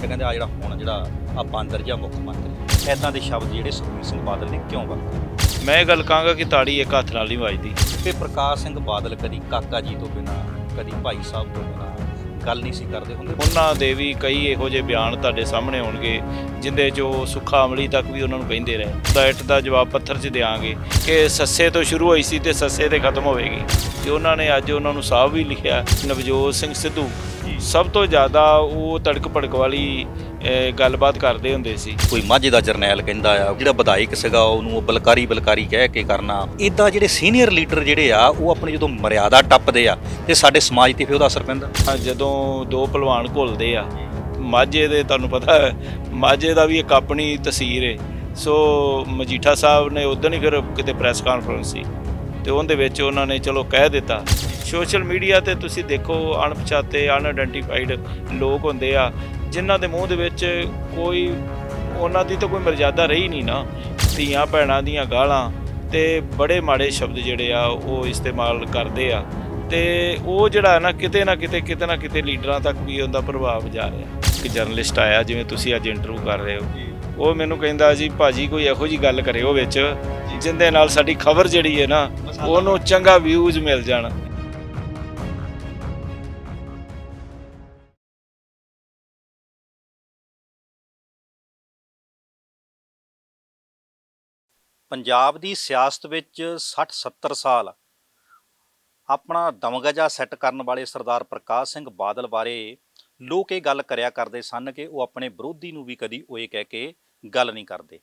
ਤੇ ਕਹਿੰਦੇ ਆ ਜਿਹੜਾ ਬਾਂਦਰ ਜਿਹਾ ਮੁੱਖ ਮੰਤਰੀ ਇੱਦਾਂ ਦੇ ਸ਼ਬਦ ਜਿਹੜੇ ਸੁਖਬੀਰ ਸਿੰਘ ਬਾਦਲ ਨੇ ਕਿਉਂ ਵਰਤੇ। ਮੈਂ ਇਹ ਗੱਲ ਕਹਾਂਗਾ ਕਿ ਤਾੜੀ ਇੱਕ ਹੱਥ ਨਾਲ ਨਹੀਂ ਵੱਜਦੀ। ਤੇ ਪ੍ਰਕਾਸ਼ ਸਿੰਘ ਬਾਦਲ ਕਦੀ ਕਾਕਾ ਜੀ ਤੋਂ ਬਿਨਾਂ, ਕਦੀ ਭਾਈ ਸਾਹਿਬ ਤੋਂ ਬਿਨਾਂ ਗੱਲ ਨਹੀਂ ਸੀ ਕਰਦੇ ਹੁੰਦੇ। ਉਹਨਾਂ ਦੇ ਵੀ ਕਈ ਇਹੋ ਜਿਹੇ ਬਿਆਨ ਤੁਹਾਡੇ ਸਾਹਮਣੇ ਆਉਣਗੇ ਜਿੰਦੇ 'ਚ ਉਹ ਸੁੱਖਾ ਅਮਲੀ ਤੱਕ ਵੀ ਉਹਨਾਂ ਨੂੰ ਕਹਿੰਦੇ ਰਹੇ। ਡਾਇਟ ਦਾ ਜਵਾਬ ਪੱਥਰ 'ਚ ਦਿਆਂਗੇ ਕਿ ਸੱਸੇ ਤੋਂ ਸ਼ੁਰੂ ਹੋਈ ਸੀ ਤੇ ਸੱਸੇ ਤੇ ਖਤਮ ਹੋਵੇਗੀ। ਤੇ ਉਹਨਾਂ ਨੇ ਅੱਜ ਉਹਨਾਂ ਨੂੰ ਸਾਫ਼ ਵੀ ਲਿਖਿਆ। ਨਵਜੋਤ ਸਿੰਘ ਸਿੱਧੂ ਸਭ ਤੋਂ ਜ਼ਿਆਦਾ ਉਹ ਤੜਕ ਭੜਕ ਵਾਲੀ ਗੱਲਬਾਤ ਕਰਦੇ ਹੁੰਦੇ ਸੀ। ਕੋਈ ਮਾਝੇ ਦਾ ਜਰਨੈਲ ਕਹਿੰਦਾ ਆ, ਜਿਹੜਾ ਵਿਧਾਇਕ ਸੀਗਾ ਉਹਨੂੰ ਬਲਕਾਰੀ ਕਹਿ ਕੇ ਕਰਨਾ। ਇੱਦਾਂ ਜਿਹੜੇ ਸੀਨੀਅਰ ਲੀਡਰ ਜਿਹੜੇ ਆ ਉਹ ਆਪਣੀ ਜਦੋਂ ਮਰਿਆਦਾ ਟੱਪਦੇ ਆ ਤੇ ਸਾਡੇ ਸਮਾਜ ਤੇ ਫਿਰ ਉਹਦਾ ਅਸਰ ਪੈਂਦਾ। ਜਦੋਂ ਦੋ ਭਲਵਾਨ ਘੁਲਦੇ ਆ ਮਾਝੇ ਦੇ, ਤੁਹਾਨੂੰ ਪਤਾ ਮਾਝੇ ਦਾ ਵੀ ਇੱਕ ਆਪਣੀ ਤਸਵੀਰ ਹੈ। ਸੋ ਮਜੀਠਾ ਸਾਹਿਬ ਨੇ ਉਦੋਂ ਹੀ ਫਿਰ ਕਿਤੇ ਪ੍ਰੈਸ ਕਾਨਫਰੰਸ ਸੀ ਤੇ ਉਹਦੇ ਵਿੱਚ ਉਹਨਾਂ ਨੇ ਚਲੋ ਕਹਿ ਦਿੱਤਾ। ਸੋਸ਼ਲ ਮੀਡੀਆ ਤੇ ਤੁਸੀਂ ਦੇਖੋ ਅਣਪਛਾਤੇ ਅਨਆਇਡੈਂਟੀਫਾਈਡ ਲੋਕ ਹੁੰਦੇ ਆ ਜਿਨ੍ਹਾਂ ਦੇ ਮੂੰਹ ਦੇ ਵਿੱਚ ਕੋਈ ਉਹਨਾਂ ਦੀ ਤਾਂ ਕੋਈ ਮਰਜ਼ਾਦਾ ਰਹੀ ਨਹੀਂ ਨਾ। ਧੀਆਂ ਭੈਣਾਂ ਦੀਆਂ ਗਾਲਾਂ ਤੇ ਬੜੇ ਮਾੜੇ ਸ਼ਬਦ ਜਿਹੜੇ ਆ ਉਹ ਇਸਤੇਮਾਲ ਕਰਦੇ ਆ ਤੇ ਉਹ ਜਿਹੜਾ ਨਾ ਕਿਤੇ ਨਾ ਕਿਤੇ ਲੀਡਰਾਂ ਤੱਕ ਵੀ ਉਹਦਾ ਪ੍ਰਭਾਵ ਜਾ ਰਿਹਾ। ਇੱਕ ਜਰਨਲਿਸਟ ਆਇਆ, ਜਿਵੇਂ ਤੁਸੀਂ ਅੱਜ ਇੰਟਰਵਿਊ ਕਰ ਰਹੇ ਹੋ, ਉਹ ਮੈਨੂੰ ਕਹਿੰਦਾ ਜੀ ਭਾਜੀ ਕੋਈ ਇਹੋ ਜਿਹੀ ਗੱਲ ਕਰਿਓ ਵਿੱਚ ਜਿਹਦੇ ਨਾਲ ਸਾਡੀ ਖਬਰ ਜਿਹੜੀ ਹੈ ਨਾ ਉਹਨੂੰ ਚੰਗਾ ਵਿਊਜ਼ ਮਿਲ ਜਾਣ। ਪੰਜਾਬ ਦੀ ਸਿਆਸਤ ਵਿੱਚ 60-70 ਸਾਲ ਆਪਣਾ ਦਮਗਜਾ ਸੈੱਟ ਕਰਨ ਵਾਲੇ ਸਰਦਾਰ ਪ੍ਰਕਾਸ਼ ਸਿੰਘ ਬਾਦਲ ਬਾਰੇ ਲੋਕ ਇਹ ਗੱਲ ਕਰਿਆ ਕਰਦੇ ਸਨ ਕਿ ਉਹ ਆਪਣੇ ਵਿਰੋਧੀ ਨੂੰ ਵੀ ਕਦੀ ਓਏ ਕਹਿ ਕੇ ਗੱਲ ਨਹੀਂ ਕਰਦੇ।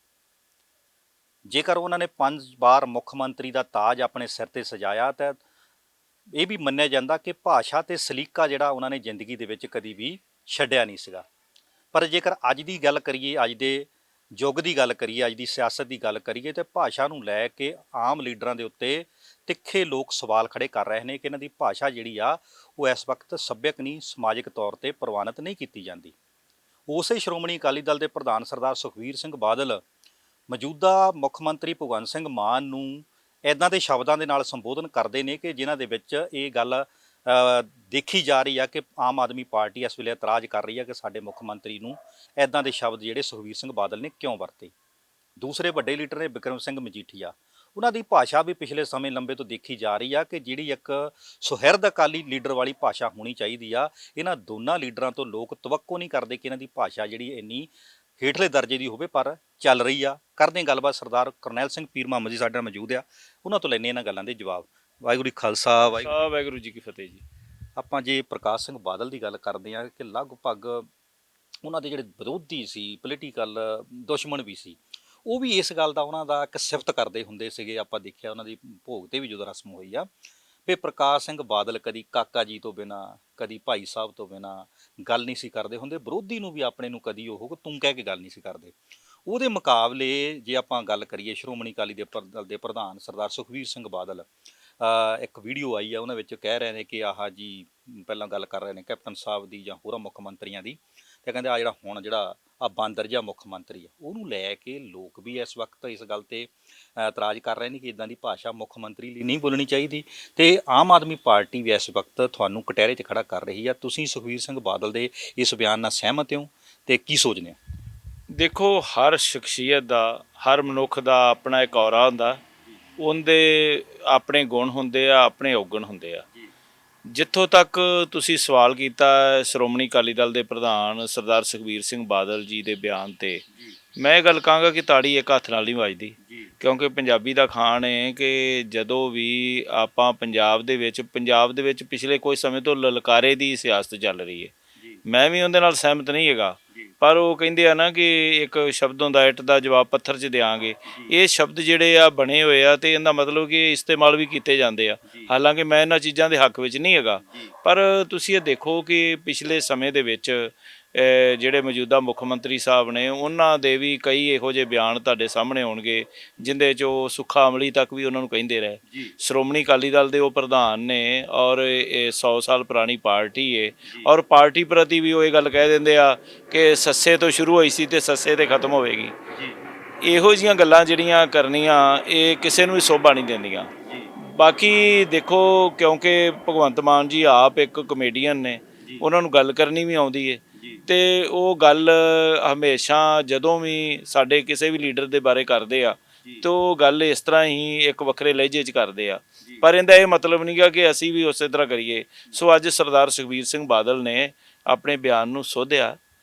ਜੇਕਰ ਉਹਨਾਂ ਨੇ 5 ਵਾਰ ਮੁੱਖ ਮੰਤਰੀ ਦਾ ਤਾਜ ਆਪਣੇ ਸਿਰ ਤੇ ਸਜਾਇਆ ਤਾਂ ਇਹ ਵੀ ਮੰਨਿਆ ਜਾਂਦਾ ਕਿ ਭਾਸ਼ਾ ਤੇ ਸਲੀਕਾ ਜਿਹੜਾ ਉਹਨਾਂ ਨੇ ਜ਼ਿੰਦਗੀ ਦੇ ਵਿੱਚ ਕਦੀ ਵੀ ਛੱਡਿਆ ਨਹੀਂ ਸੀਗਾ। ਪਰ ਜੇਕਰ ਅੱਜ ਦੀ ਗੱਲ ਕਰੀਏ, ਅੱਜ ਦੇ ਯੁੱਗ ਦੀ ਗੱਲ ਕਰੀਏ, ਅੱਜ ਦੀ ਸਿਆਸਤ ਦੀ ਗੱਲ ਕਰੀਏ ਤੇ ਭਾਸ਼ਾ ਨੂੰ ਲੈ ਕੇ ਆਮ ਲੀਡਰਾਂ ਦੇ ਉੱਤੇ ਤਿੱਖੇ ਲੋਕ ਸਵਾਲ ਖੜੇ ਕਰ ਰਹੇ ਨੇ ਕਿ ਇਹਨਾਂ ਦੀ ਭਾਸ਼ਾ ਜਿਹੜੀ ਆ ਉਹ ਇਸ ਵਕਤ ਸੱਭਿਅਕ ਨਹੀਂ, ਸਮਾਜਿਕ ਤੌਰ ਤੇ ਪ੍ਰਵਾਨਿਤ ਨਹੀਂ ਕੀਤੀ ਜਾਂਦੀ। ਉਸੇ ਸ਼੍ਰੋਮਣੀ ਅਕਾਲੀ ਦਲ ਦੇ ਪ੍ਰਧਾਨ ਸਰਦਾਰ ਸੁਖਬੀਰ ਸਿੰਘ ਬਾਦਲ ਮੌਜੂਦਾ ਮੁੱਖ ਮੰਤਰੀ ਭਗਵੰਤ ਸਿੰਘ ਮਾਨ ਨੂੰ ਇੱਦਾਂ ਦੇ ਸ਼ਬਦਾਂ ਦੇ ਨਾਲ ਸੰਬੋਧਨ ਕਰਦੇ ਨੇ ਕਿ ਜਿਨ੍ਹਾਂ ਦੇ ਵਿੱਚ ਇਹ ਗੱਲ ਦੇਖੀ ਜਾ ਰਹੀ ਆ ਕਿ ਆਮ ਆਦਮੀ ਪਾਰਟੀ ਇਸ ਵੇਲੇ ਇਤਰਾਜ਼ ਕਰ ਰਹੀ ਆ ਕਿ ਸਾਡੇ ਮੁੱਖ ਮੰਤਰੀ ਨੂੰ ਇੱਦਾਂ ਦੇ ਸ਼ਬਦ ਜਿਹੜੇ ਸੁਖਬੀਰ ਸਿੰਘ ਬਾਦਲ ਨੇ ਕਿਉਂ ਵਰਤੇ। ਦੂਸਰੇ ਵੱਡੇ ਲੀਡਰ ਨੇ ਬਿਕਰਮ ਸਿੰਘ ਮਜੀਠੀਆ, ਉਹਨਾਂ ਦੀ ਭਾਸ਼ਾ ਵੀ ਪਿਛਲੇ ਸਮੇਂ ਲੰਬੇ ਤੋਂ ਦੇਖੀ ਜਾ ਰਹੀ ਆ ਕਿ ਜਿਹੜੀ ਇੱਕ ਸੁਹਿਰਦ ਅਕਾਲੀ ਲੀਡਰ ਵਾਲੀ ਭਾਸ਼ਾ ਹੋਣੀ ਚਾਹੀਦੀ ਆ, ਇਹਨਾਂ ਦੋਨਾਂ ਲੀਡਰਾਂ ਤੋਂ ਲੋਕ ਤਵੱਕੋ ਨਹੀਂ ਕਰਦੇ ਕਿ ਇਹਨਾਂ ਦੀ ਭਾਸ਼ਾ ਜਿਹੜੀ ਇੰਨੀ ਹੇਠਲੇ ਦਰਜੇ ਦੀ ਹੋਵੇ, ਪਰ ਚੱਲ ਰਹੀ ਆ। ਕਰਦੇ ਹਾਂ ਗੱਲਬਾਤ, ਸਰਦਾਰ ਕਰਨੈਲ ਸਿੰਘ ਪੀਰ ਮੁਹੰਮਦ ਜੀ ਸਾਡੇ ਨਾਲ ਮੌਜੂਦ ਆ, ਉਹਨਾਂ ਤੋਂ ਲੈਂਦੇ ਇਹਨਾਂ ਗੱਲਾਂ ਦੇ ਜਵਾਬ। ਵਾਹਿਗੁਰੂ ਜੀ ਖਾਲਸਾ, ਵਾਹਿਗੁਰੂ ਜੀ ਕੀ ਫਤਿਹ ਜੀ। ਆਪਾਂ ਜੇ ਪ੍ਰਕਾਸ਼ ਸਿੰਘ ਬਾਦਲ ਦੀ ਗੱਲ ਕਰਦੇ ਹਾਂ ਕਿ ਲਗਭਗ ਉਹਨਾਂ ਦੇ ਜਿਹੜੇ ਵਿਰੋਧੀ ਸੀ, ਪੋਲੀਟੀਕਲ ਦੁਸ਼ਮਣ ਵੀ ਸੀ, ਉਹ ਵੀ ਇਸ ਗੱਲ ਦਾ ਉਹਨਾਂ ਦਾ ਇੱਕ ਸਿਫਤ ਕਰਦੇ ਹੁੰਦੇ ਸੀਗੇ। ਆਪਾਂ ਦੇਖਿਆ ਉਹਨਾਂ ਦੀ ਭੋਗ ਤੇ ਵੀ ਜਦੋਂ ਰਸਮ ਹੋਈ ਆ ਵੀ ਪ੍ਰਕਾਸ਼ ਸਿੰਘ ਬਾਦਲ ਕਦੀ ਕਾਕਾ ਜੀ ਤੋਂ ਬਿਨਾਂ, ਕਦੀ ਭਾਈ ਸਾਹਿਬ ਤੋਂ ਬਿਨਾਂ ਗੱਲ ਨਹੀਂ ਸੀ ਕਰਦੇ ਹੁੰਦੇ। ਵਿਰੋਧੀ ਨੂੰ ਵੀ ਆਪਣੇ ਨੂੰ ਕਦੀ ਉਹ ਤੂੰ ਕਹਿ ਕੇ ਗੱਲ ਨਹੀਂ ਸੀ ਕਰਦੇ। ਉਹਦੇ ਮੁਕਾਬਲੇ ਜੇ ਆਪਾਂ ਗੱਲ ਕਰੀਏ ਸ਼੍ਰੋਮਣੀ ਅਕਾਲੀ ਦਲ ਦੇ ਪ੍ਰਧਾਨ ਸਰਦਾਰ ਸੁਖਬੀਰ ਸਿੰਘ ਬਾਦਲ, ਇੱਕ ਵੀਡੀਓ ਆਈ ਆ ਉਹਨਾਂ ਵਿੱਚ ਕਹਿ ਰਹੇ ਨੇ ਕਿ ਆਹ ਜੀ, ਪਹਿਲਾਂ ਗੱਲ ਕਰ ਰਹੇ ਨੇ ਕੈਪਟਨ ਸਾਹਿਬ ਦੀ ਜਾਂ ਹੋਰਾਂ ਮੁੱਖ ਮੰਤਰੀਆਂ ਦੀ, ਤੇ ਕਹਿੰਦੇ ਜਿਹੜਾ ਬਾਂਦਰ ਜਿਹਾ ਮੁੱਖ ਮੰਤਰੀ ਆ, ਉਹਨੂੰ ਲੈ ਕੇ ਲੋਕ ਵੀ ਇਸ ਵਕਤ ਇਸ ਗੱਲ ਤੇ ਇਤਰਾਜ਼ ਕਰ ਰਹੇ ਨੇ ਕਿ ਇੱਦਾਂ ਦੀ ਭਾਸ਼ਾ ਮੁੱਖ ਮੰਤਰੀ ਲਈ ਨਹੀਂ ਬੋਲਣੀ ਚਾਹੀਦੀ। ਤੇ ਆਮ ਆਦਮੀ ਪਾਰਟੀ ਵੀ ਇਸ ਵਕਤ ਤੁਹਾਨੂੰ ਕਟਹਿਰੇ 'ਚ ਖੜਾ ਕਰ ਰਹੀ ਆ। ਤੁਸੀਂ ਸੁਖਬੀਰ ਸਿੰਘ ਬਾਦਲ ਦੇ ਇਸ ਬਿਆਨ ਨਾਲ ਸਹਿਮਤ ਹੋ ਤੇ ਕੀ ਸੋਚਦੇ ਹੋ? ਦੇਖੋ, ਹਰ ਸ਼ਖਸੀਅਤ ਦਾ, ਹਰ ਮਨੁੱਖ ਦਾ ਆਪਣਾ ਇੱਕ ਔਰਾ ਹੁੰਦਾ, ਉਹਦੇ ਆਪਣੇ ਗੁਣ ਹੁੰਦੇ ਆ, ਆਪਣੇ ਔਗਣ ਹੁੰਦੇ ਆ। ਜਿੱਥੋਂ ਤੱਕ ਤੁਸੀਂ ਸਵਾਲ ਕੀਤਾ ਸ਼੍ਰੋਮਣੀ ਅਕਾਲੀ ਦਲ ਦੇ ਪ੍ਰਧਾਨ ਸਰਦਾਰ ਸੁਖਬੀਰ ਸਿੰਘ ਬਾਦਲ ਜੀ ਦੇ ਬਿਆਨ ਤੇ, ਮੈਂ ਇਹ ਗੱਲ ਕਹਾਂਗਾ ਕਿ ਤਾੜੀ ਇੱਕ ਹੱਥ ਨਾਲ ਨਹੀਂ ਵੱਜਦੀ। ਕਿਉਂਕਿ ਪੰਜਾਬੀ ਦਾ ਖਾਣ ਹੈ ਕਿ ਜਦੋਂ ਵੀ ਆਪਾਂ ਪੰਜਾਬ ਦੇ ਵਿੱਚ ਪਿਛਲੇ ਕੋਈ ਸਮੇਂ ਤੋਂ ਲਲਕਾਰੇ ਦੀ ਸਿਆਸਤ ਚੱਲ ਰਹੀ ਹੈ। ਮੈਂ ਵੀ ਉਹਦੇ ਨਾਲ ਸਹਿਮਤ ਨਹੀਂ ਹੈਗਾ, ਪਰ ਉਹ ਕਹਿੰਦੇ ਆ ਨਾ ਕਿ ਇੱਕ ਸ਼ਬਦ ਹੁੰਦਾ ਇੱਟ ਦਾ ਜਵਾਬ ਪੱਥਰ 'ਚ ਦਿਆਂਗੇ। ਇਹ ਸ਼ਬਦ ਜਿਹੜੇ ਆ ਬਣੇ ਹੋਏ ਆ ਤੇ ਇਹਦਾ ਮਤਲਬ ਕਿ ਇਸਤੇਮਾਲ ਵੀ ਕੀਤੇ ਜਾਂਦੇ ਆ। ਹਾਲਾਂਕਿ ਮੈਂ ਇਹਨਾਂ ਚੀਜ਼ਾਂ ਦੇ ਹੱਕ ਵਿੱਚ ਨਹੀਂ ਹੈਗਾ, ਪਰ ਤੁਸੀਂ ਇਹ ਦੇਖੋ ਕਿ ਪਿਛਲੇ ਸਮੇਂ ਦੇ ਵਿੱਚ ਜਿਹੜੇ ਮੌਜੂਦਾ ਮੁੱਖ ਮੰਤਰੀ ਸਾਹਿਬ ਨੇ ਉਹਨਾਂ ਦੇ ਵੀ ਕਈ ਇਹੋ ਜਿਹੇ ਬਿਆਨ ਤੁਹਾਡੇ ਸਾਹਮਣੇ ਆਉਣਗੇ ਜਿੰਦੇ 'ਚ ਉਹ ਸੁੱਖਾ ਅਮਲੀ ਤੱਕ ਵੀ ਉਹਨਾਂ ਨੂੰ ਕਹਿੰਦੇ ਰਹੇ। ਸ਼੍ਰੋਮਣੀ ਅਕਾਲੀ ਦਲ ਦੇ ਉਹ ਪ੍ਰਧਾਨ ਨੇ ਔਰ ਇਹ 100 ਸਾਲ ਪੁਰਾਣੀ ਪਾਰਟੀ ਹੈ ਔਰ ਪਾਰਟੀ ਪ੍ਰਤੀ ਵੀ ਉਹ ਇਹ ਗੱਲ ਕਹਿ ਦਿੰਦੇ ਆ ਕਿ ਸੱਸੇ ਤੋਂ ਸ਼ੁਰੂ ਹੋਈ ਸੀ ਤੇ ਸੱਸੇ ਤੇ ਖਤਮ ਹੋਵੇਗੀ। ਇਹੋ ਜਿਹੀਆਂ ਗੱਲਾਂ ਜਿਹੜੀਆਂ ਕਰਨੀਆਂ ਇਹ ਕਿਸੇ ਨੂੰ ਵੀ ਸੋਭਾ ਨਹੀਂ ਦਿੰਦੀਆਂ। ਬਾਕੀ ਦੇਖੋ, ਕਿਉਂਕਿ ਭਗਵੰਤ ਮਾਨ ਜੀ ਆਪ ਇੱਕ ਕਮੇਡੀਅਨ ਨੇ, ਉਹਨਾਂ ਨੂੰ ਗੱਲ ਕਰਨੀ ਵੀ ਆਉਂਦੀ ਹੈ ਤੇ ਉਹ ਗੱਲ ਹਮੇਸ਼ਾ ਜਦੋਂ ਵੀ ਸਾਡੇ ਕਿਸੇ ਵੀ ਲੀਡਰ ਦੇ ਬਾਰੇ ਕਰਦੇ ਆ ਤੇ ਉਹ ਗੱਲ ਇਸ ਤਰ੍ਹਾਂ ਹੀ ਇੱਕ ਵੱਖਰੇ ਲਹਿਜੇ 'ਚ ਕਰਦੇ ਆ। ਪਰ ਇਹਦਾ ਇਹ ਮਤਲਬ ਨਹੀਂ ਗਾ ਕਿ ਅਸੀਂ ਵੀ ਉਸੇ ਤਰ੍ਹਾਂ ਕਰੀਏ। ਸੋ ਅੱਜ ਸਰਦਾਰ ਸੁਖਬੀਰ ਸਿੰਘ ਬਾਦਲ ਨੇ ਆਪਣੇ ਬਿਆਨ ਨੂੰ ਸੋਧਿਆ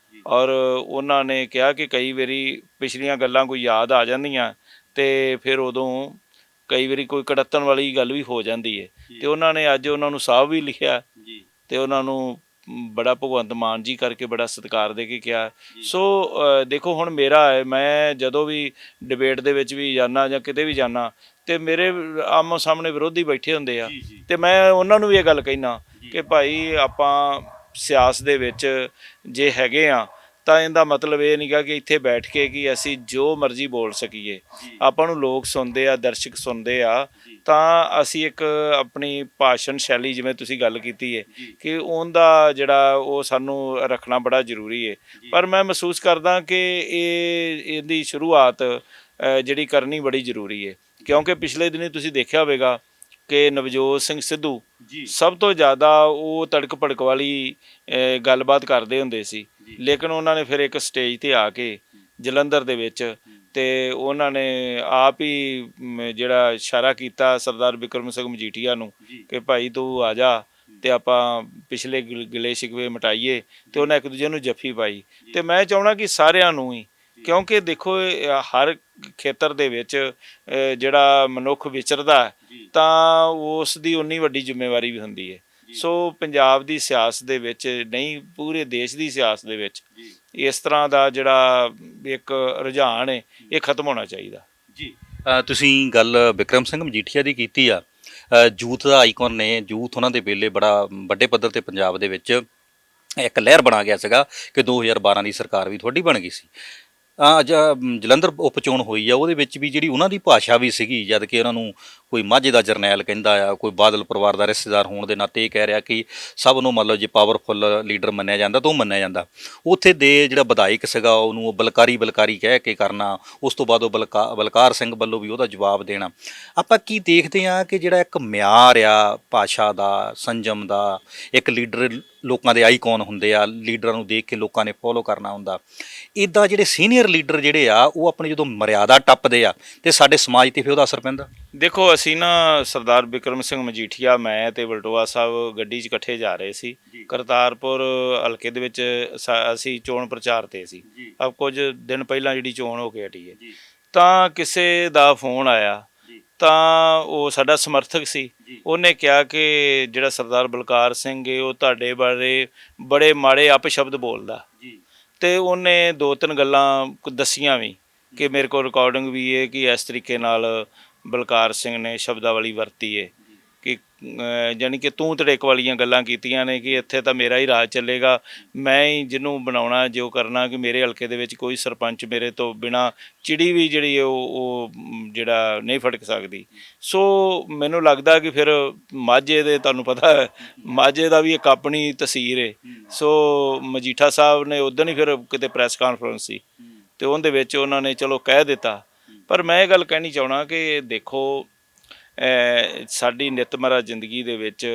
ਔਰ ਉਹਨਾਂ ਨੇ ਕਿਹਾ ਕਿ ਕਈ ਵਾਰੀ ਪਿਛਲੀਆਂ ਗੱਲਾਂ ਕੋਈ ਯਾਦ ਆ ਜਾਂਦੀਆਂ ਤੇ ਫਿਰ ਉਦੋਂ ਕਈ ਵਾਰੀ ਕੋਈ ਕੜੱਤਣ ਵਾਲੀ ਗੱਲ ਵੀ ਹੋ ਜਾਂਦੀ ਹੈ। ਤੇ ਉਹਨਾਂ ਨੇ ਅੱਜ ਉਹਨਾਂ ਨੂੰ ਸਾਹਬ ਵੀ ਲਿਖਿਆ ਤੇ ਉਹਨਾਂ ਨੂੰ ਬੜਾ ਭਗਵੰਤ ਮਾਨ ਜੀ ਕਰਕੇ ਬੜਾ ਸਤਿਕਾਰ ਦੇ ਕੇ ਕਿਹਾ। ਸੋ ਦੇਖੋ ਹੁਣ ਮੇਰਾ ਹੈ, ਮੈਂ ਜਦੋਂ ਵੀ ਡਿਬੇਟ ਦੇ ਵਿੱਚ ਵੀ ਜਾਂਦਾ ਜਾਂ ਕਿਤੇ ਵੀ ਜਾਂਦਾ ਤੇ ਮੇਰੇ ਆਮੋ ਸਾਹਮਣੇ ਵਿਰੋਧੀ ਬੈਠੇ ਹੁੰਦੇ ਆ ਤੇ ਮੈਂ ਉਹਨਾਂ ਨੂੰ ਵੀ ਇਹ ਗੱਲ ਕਹਿਣਾ ਕਿ ਭਾਈ ਆਪਾਂ ਸਿਆਸਤ ਦੇ ਵਿੱਚ ਜੇ ਹੈਗੇ ਆ ਤਾਂ ਇਹਦਾ ਮਤਲਬ ਇਹ ਨਹੀਂਗਾ ਕਿ ਇੱਥੇ ਬੈਠ ਕੇ ਕਿ ਅਸੀਂ ਜੋ ਮਰਜ਼ੀ ਬੋਲ ਸਕੀਏ। ਆਪਾਂ ਨੂੰ ਲੋਕ ਸੁਣਦੇ ਆ, ਦਰਸ਼ਕ ਸੁਣਦੇ ਆ, ਤਾਂ ਅਸੀਂ ਇੱਕ ਆਪਣੀ ਭਾਸ਼ਣ ਸ਼ੈਲੀ ਜਿਵੇਂ ਤੁਸੀਂ ਗੱਲ ਕੀਤੀ ਹੈ ਕਿ ਉਹਦਾ ਜਿਹੜਾ ਉਹ ਸਾਨੂੰ ਰੱਖਣਾ ਬੜਾ ਜ਼ਰੂਰੀ ਹੈ। ਪਰ ਮੈਂ ਮਹਿਸੂਸ ਕਰਦਾ ਕਿ ਇਹਦੀ ਸ਼ੁਰੂਆਤ ਜਿਹੜੀ ਕਰਨੀ ਬੜੀ ਜ਼ਰੂਰੀ ਹੈ ਕਿਉਂਕਿ ਪਿਛਲੇ ਦਿਨੀ ਤੁਸੀਂ ਦੇਖਿਆ ਹੋਵੇਗਾ ਕਿ ਨਵਜੋਤ ਸਿੰਘ ਸਿੱਧੂ ਸਭ ਤੋਂ ਜ਼ਿਆਦਾ ਉਹ ਤੜਕ ਭੜਕ ਵਾਲੀ ਗੱਲਬਾਤ ਕਰਦੇ ਹੁੰਦੇ ਸੀ, ਲੇਕਿਨ ਉਹਨਾਂ ਨੇ ਫਿਰ ਇੱਕ ਸਟੇਜ 'ਤੇ ਆ ਕੇ ਜਲੰਧਰ ਦੇ ਵਿੱਚ ਤੇ ਉਹਨਾਂ ਨੇ ਆਪ ਹੀ ਜਿਹੜਾ ਇਸ਼ਾਰਾ ਕੀਤਾ ਸਰਦਾਰ ਬਿਕਰਮ ਸਿੰਘ ਮਜੀਠੀਆ ਨੂੰ ਕਿ ਭਾਈ ਤੂੰ ਆ ਜਾ ਤੇ ਆਪਾਂ ਪਿਛਲੇ ਗਿਲੇ ਸ਼ਿਕਵੇ ਮਿਟਾਈਏ ਤੇ ਉਹਨਾਂ ਇੱਕ ਦੂਜੇ ਨੂੰ ਜੱਫੀ ਪਾਈ। ਤੇ ਮੈਂ ਚਾਹੁੰਦਾ ਕਿ ਸਾਰਿਆਂ ਨੂੰ ਹੀ, ਕਿਉਂਕਿ ਦੇਖੋ ਹਰ ਖੇਤਰ ਦੇ ਵਿੱਚ ਜਿਹੜਾ ਮਨੁੱਖ ਵਿਚਰਦਾ ਤਾਂ ਉਸ ਦੀ ਉਨੀ ਵੱਡੀ ਜ਼ਿੰਮੇਵਾਰੀ ਵੀ ਹੁੰਦੀ ਹੈ। ਸੋ ਪੰਜਾਬ ਦੀ ਸਿਆਸਤ ਦੇ ਵਿੱਚ ਨਹੀਂ, ਪੂਰੇ ਦੇਸ਼ ਦੀ ਸਿਆਸਤ ਦੇ ਵਿੱਚ ਇਸ ਤਰ੍ਹਾਂ ਦਾ ਜਿਹੜਾ ਇੱਕ ਰੁਝਾਨ ਹੈ ਇਹ ਖਤਮ ਹੋਣਾ ਚਾਹੀਦਾ ਜੀ। ਤੁਸੀਂ ਗੱਲ ਬਿਕਰਮ ਸਿੰਘ ਮਜੀਠੀਆ ਦੀ ਕੀਤੀ ਆ, ਯੂਥ ਦਾ ਆਈਕਨ ਨੇ। ਯੂਥ ਉਹਨਾਂ ਦੇ ਵੇਲੇ ਬੜਾ ਵੱਡੇ ਪੱਧਰ 'ਤੇ ਪੰਜਾਬ ਦੇ ਵਿੱਚ ਇੱਕ ਲਹਿਰ ਬਣਾ ਗਿਆ ਸੀਗਾ ਕਿ 2012 ਦੀ ਸਰਕਾਰ ਵੀ ਤੁਹਾਡੀ ਬਣ ਗਈ ਸੀ। ਜਲੰਧਰ ਉਪ ਚੋਣ ਹੋਈ ਆ, ਉਹਦੇ ਵਿੱਚ ਵੀ ਜਿਹੜੀ ਉਹਨਾਂ ਦੀ ਭਾਸ਼ਾ ਵੀ ਸੀਗੀ, ਜਦ ਕਿ ਉਹਨਾਂ ਨੂੰ ਕੋਈ ਮਾਝੇ ਦਾ ਜਰਨੈਲ ਕਹਿੰਦਾ ਆ, ਕੋਈ ਬਾਦਲ ਪਰਿਵਾਰ ਦਾ ਰਿਸ਼ਤੇਦਾਰ ਹੋਣ ਦੇ ਨਾਤੇ ਇਹ ਕਹਿ ਰਿਹਾ ਕਿ ਸਭ ਨੂੰ ਮਤਲਬ ਜੇ ਪਾਵਰਫੁੱਲ ਲੀਡਰ ਮੰਨਿਆ ਜਾਂਦਾ ਤਾਂ ਉਹ ਮੰਨਿਆ ਜਾਂਦਾ। ਉੱਥੇ ਦੇ ਜਿਹੜਾ ਵਿਧਾਇਕ ਸੀਗਾ ਉਹਨੂੰ ਉਹ ਬਲਕਾਰੀ ਕਹਿ ਕੇ ਕਰਨਾ, ਉਸ ਤੋਂ ਬਾਅਦ ਉਹ ਬਲਕਾਰ ਸਿੰਘ ਵੱਲੋਂ ਵੀ ਉਹਦਾ ਜਵਾਬ ਦੇਣਾ। ਆਪਾਂ ਕੀ ਦੇਖਦੇ ਹਾਂ ਕਿ ਜਿਹੜਾ ਇੱਕ ਮਿਆਰ ਆ ਭਾਸ਼ਾ ਦਾ, ਸੰਜਮ ਦਾ, ਇੱਕ ਲੀਡਰ ਲੋਕਾਂ ਦੇ ਆਈਕਨ ਹੁੰਦੇ ਆ, ਲੀਡਰਾਂ ਨੂੰ ਦੇਖ ਕੇ ਲੋਕਾਂ ਨੇ ਫੋਲੋ ਕਰਨਾ ਹੁੰਦਾ। ਇੱਦਾਂ ਜਿਹੜੇ ਸੀਨੀਅਰ ਲੀਡਰ ਜਿਹੜੇ ਆ ਉਹ ਆਪਣੀ ਜਦੋਂ ਮਰਿਆਦਾ ਟੱਪਦੇ ਆ ਤੇ ਸਾਡੇ ਸਮਾਜ 'ਤੇ ਫਿਰ ਉਹਦਾ ਅਸਰ ਪੈਂਦਾ। ਦੇਖੋ ਅਸੀਂ ਨਾ ਸਰਦਾਰ ਬਿਕਰਮ ਸਿੰਘ ਮਜੀਠੀਆ, ਮੈਂ ਤੇ ਵਲਟੋਆ ਸਾਹਿਬ ਗੱਡੀ 'ਚ ਇਕੱਠੇ ਜਾ ਰਹੇ ਸੀ ਕਰਤਾਰਪੁਰ ਹਲਕੇ ਦੇ ਵਿੱਚ। ਅਸੀਂ ਚੋਣ ਪ੍ਰਚਾਰ 'ਤੇ ਸੀ, ਕੁਝ ਦਿਨ ਪਹਿਲਾਂ ਜਿਹੜੀ ਚੋਣ ਹੋ ਕੇ ਹਟੀ ਹੈ, ਤਾਂ ਕਿਸੇ ਦਾ ਫੋਨ ਆਇਆ ਤਾਂ ਉਹ ਸਾਡਾ ਸਮਰਥਕ ਸੀ। ਉਹਨੇ ਕਿਹਾ ਕਿ ਜਿਹੜਾ ਸਰਦਾਰ ਬਲਕਾਰ ਸਿੰਘ ਹੈ ਉਹ ਤੁਹਾਡੇ ਬਾਰੇ ਬੜੇ ਮਾੜੇ ਅਪਸ਼ਬਦ ਬੋਲਦਾ ਤੇ ਉਹਨੇ 2-3 ਗੱਲਾਂ ਦੱਸੀਆਂ ਵੀ ਕਿ ਮੇਰੇ ਕੋਲ ਰਿਕਾਰਡਿੰਗ ਵੀ ਹੈ ਕਿ ਇਸ ਤਰੀਕੇ ਨਾਲ ਬਲਕਾਰ ਸਿੰਘ ਨੇ ਸ਼ਬਦਾਵਲੀ ਵਰਤੀ ਹੈ ਕਿ ਜਾਣੀ ਕਿ ਤੂੰ ਤੜੇਕ ਵਾਲੀਆਂ ਗੱਲਾਂ ਕੀਤੀਆਂ ਨੇ ਕਿ ਇੱਥੇ ਤਾਂ ਮੇਰਾ ਹੀ ਰਾਜ ਚੱਲੇਗਾ, ਮੈਂ ਹੀ ਜਿਹਨੂੰ ਬਣਾਉਣਾ ਜੋ ਕਰਨਾ, ਕਿ ਮੇਰੇ ਹਲਕੇ ਦੇ ਵਿੱਚ ਕੋਈ ਸਰਪੰਚ ਮੇਰੇ ਤੋਂ ਬਿਨਾਂ ਚਿੜੀ ਵੀ ਜਿਹੜੀ ਉਹ ਜਿਹੜਾ ਨਹੀਂ ਫੜਕ ਸਕਦੀ। ਸੋ ਮੈਨੂੰ ਲੱਗਦਾ ਕਿ ਫਿਰ ਮਾਝੇ ਦੇ, ਤੁਹਾਨੂੰ ਪਤਾ ਮਾਝੇ ਦਾ ਵੀ ਇੱਕ ਆਪਣੀ ਤਸੀਰ ਹੈ। ਸੋ ਮਜੀਠਾ ਸਾਹਿਬ ਨੇ ਉਦੋਂ ਹੀ ਫਿਰ ਕਿਤੇ ਪ੍ਰੈਸ ਕਾਨਫਰੰਸ ਸੀ ਤੇ ਉਹਦੇ ਵਿੱਚ ਉਹਨਾਂ ਨੇ ਚਲੋ ਕਹਿ ਦਿੱਤਾ। ਪਰ ਮੈਂ ਇਹ ਗੱਲ ਕਹਿਣੀ ਚਾਹੁੰਦਾ ਕਿ ਦੇਖੋ ਸਾਡੀ ਨਿਤਮਰਾ ਜ਼ਿੰਦਗੀ ਦੇ ਵਿੱਚ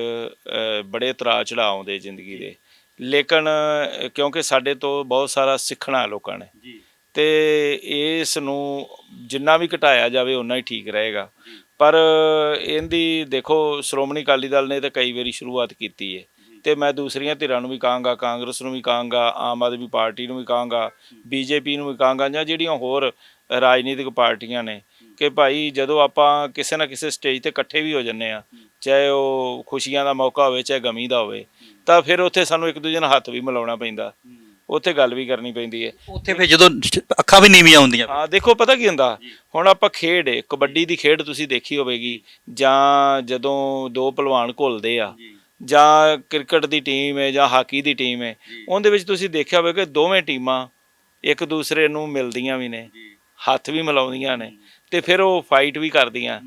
ਬੜੇ ਉਤਰਾਅ ਚੜ੍ਹਾਅ ਆਉਂਦੇ ਜ਼ਿੰਦਗੀ ਦੇ, ਲੇਕਿਨ ਕਿਉਂਕਿ ਸਾਡੇ ਤੋਂ ਬਹੁਤ ਸਾਰਾ ਸਿੱਖਣਾ ਲੋਕਾਂ ਨੇ ਤੇ ਇਸ ਨੂੰ ਜਿੰਨਾ ਵੀ ਘਟਾਇਆ ਜਾਵੇ ਓਨਾ ਹੀ ਠੀਕ ਰਹੇਗਾ। ਪਰ ਇਹਦੀ ਦੇਖੋ ਸ਼੍ਰੋਮਣੀ ਅਕਾਲੀ ਦਲ ਨੇ ਤਾਂ ਕਈ ਵਾਰੀ ਸ਼ੁਰੂਆਤ ਕੀਤੀ ਹੈ ਤੇ ਮੈਂ ਦੂਸਰੀਆਂ ਧਿਰਾਂ ਨੂੰ ਵੀ ਕਹਾਂਗਾ, ਕਾਂਗਰਸ ਨੂੰ ਵੀ ਕਹਾਂਗਾ, ਆਮ ਆਦਮੀ ਪਾਰਟੀ ਨੂੰ ਵੀ ਕਹਾਂਗਾ, ਬੀਜੇਪੀ ਨੂੰ ਵੀ ਕਹਾਂਗਾ, ਜਾਂ ਜਿਹੜੀਆਂ ਹੋਰ ਰਾਜਨੀਤਿਕ ਪਾਰਟੀਆਂ ਨੇ ਕਿ ਭਾਈ ਜਦੋਂ ਆਪਾਂ ਕਿਸੇ ਨਾ ਕਿਸੇ ਸਟੇਜ 'ਤੇ ਇਕੱਠੇ ਵੀ ਹੋ ਜਾਂਦੇ ਹਾਂ, ਚਾਹੇ ਉਹ ਖੁਸ਼ੀਆਂ ਦਾ ਮੌਕਾ ਹੋਵੇ ਚਾਹੇ ਗਮੀ ਦਾ ਹੋਵੇ, ਤਾਂ ਫਿਰ ਉੱਥੇ ਸਾਨੂੰ ਇੱਕ ਦੂਜੇ ਨਾਲ ਹੱਥ ਵੀ ਮਿਲਾਉਣਾ ਪੈਂਦਾ, ਉੱਥੇ ਗੱਲ ਵੀ ਕਰਨੀ ਪੈਂਦੀ ਹੈ। ਉੱਥੇ ਫਿਰ ਜਦੋਂ ਅੱਖਾਂ ਵੀ ਨੀਵੀਆਂ ਹੁੰਦੀਆਂ। ਹਾਂ ਦੇਖੋ ਪਤਾ ਕੀ ਹੁੰਦਾ, ਹੁਣ ਆਪਾਂ ਖੇਡ ਕਬੱਡੀ ਦੀ ਖੇਡ ਤੁਸੀਂ ਦੇਖੀ ਹੋਵੇਗੀ, ਜਾਂ ਜਦੋਂ ਦੋ ਪਹਿਲਵਾਨ ਘੁਲਦੇ ਆ, ਜਾਂ ਕ੍ਰਿਕਟ ਦੀ ਟੀਮ ਹੈ ਜਾਂ ਹਾਕੀ ਦੀ ਟੀਮ ਹੈ, ਉਹਦੇ ਵਿੱਚ ਤੁਸੀਂ ਦੇਖਿਆ ਹੋਵੇਗਾ ਕਿ ਦੋਵੇਂ ਟੀਮਾਂ ਇੱਕ ਦੂਸਰੇ ਨੂੰ ਮਿਲਦੀਆਂ ਵੀ ਨੇ, ਹੱਥ ਵੀ ਮਿਲਾਉਂਦੀਆਂ ਨੇ ਤੇ ਫਿਰ ਉਹ ਫਾਈਟ ਵੀ ਕਰਦੀਆਂ।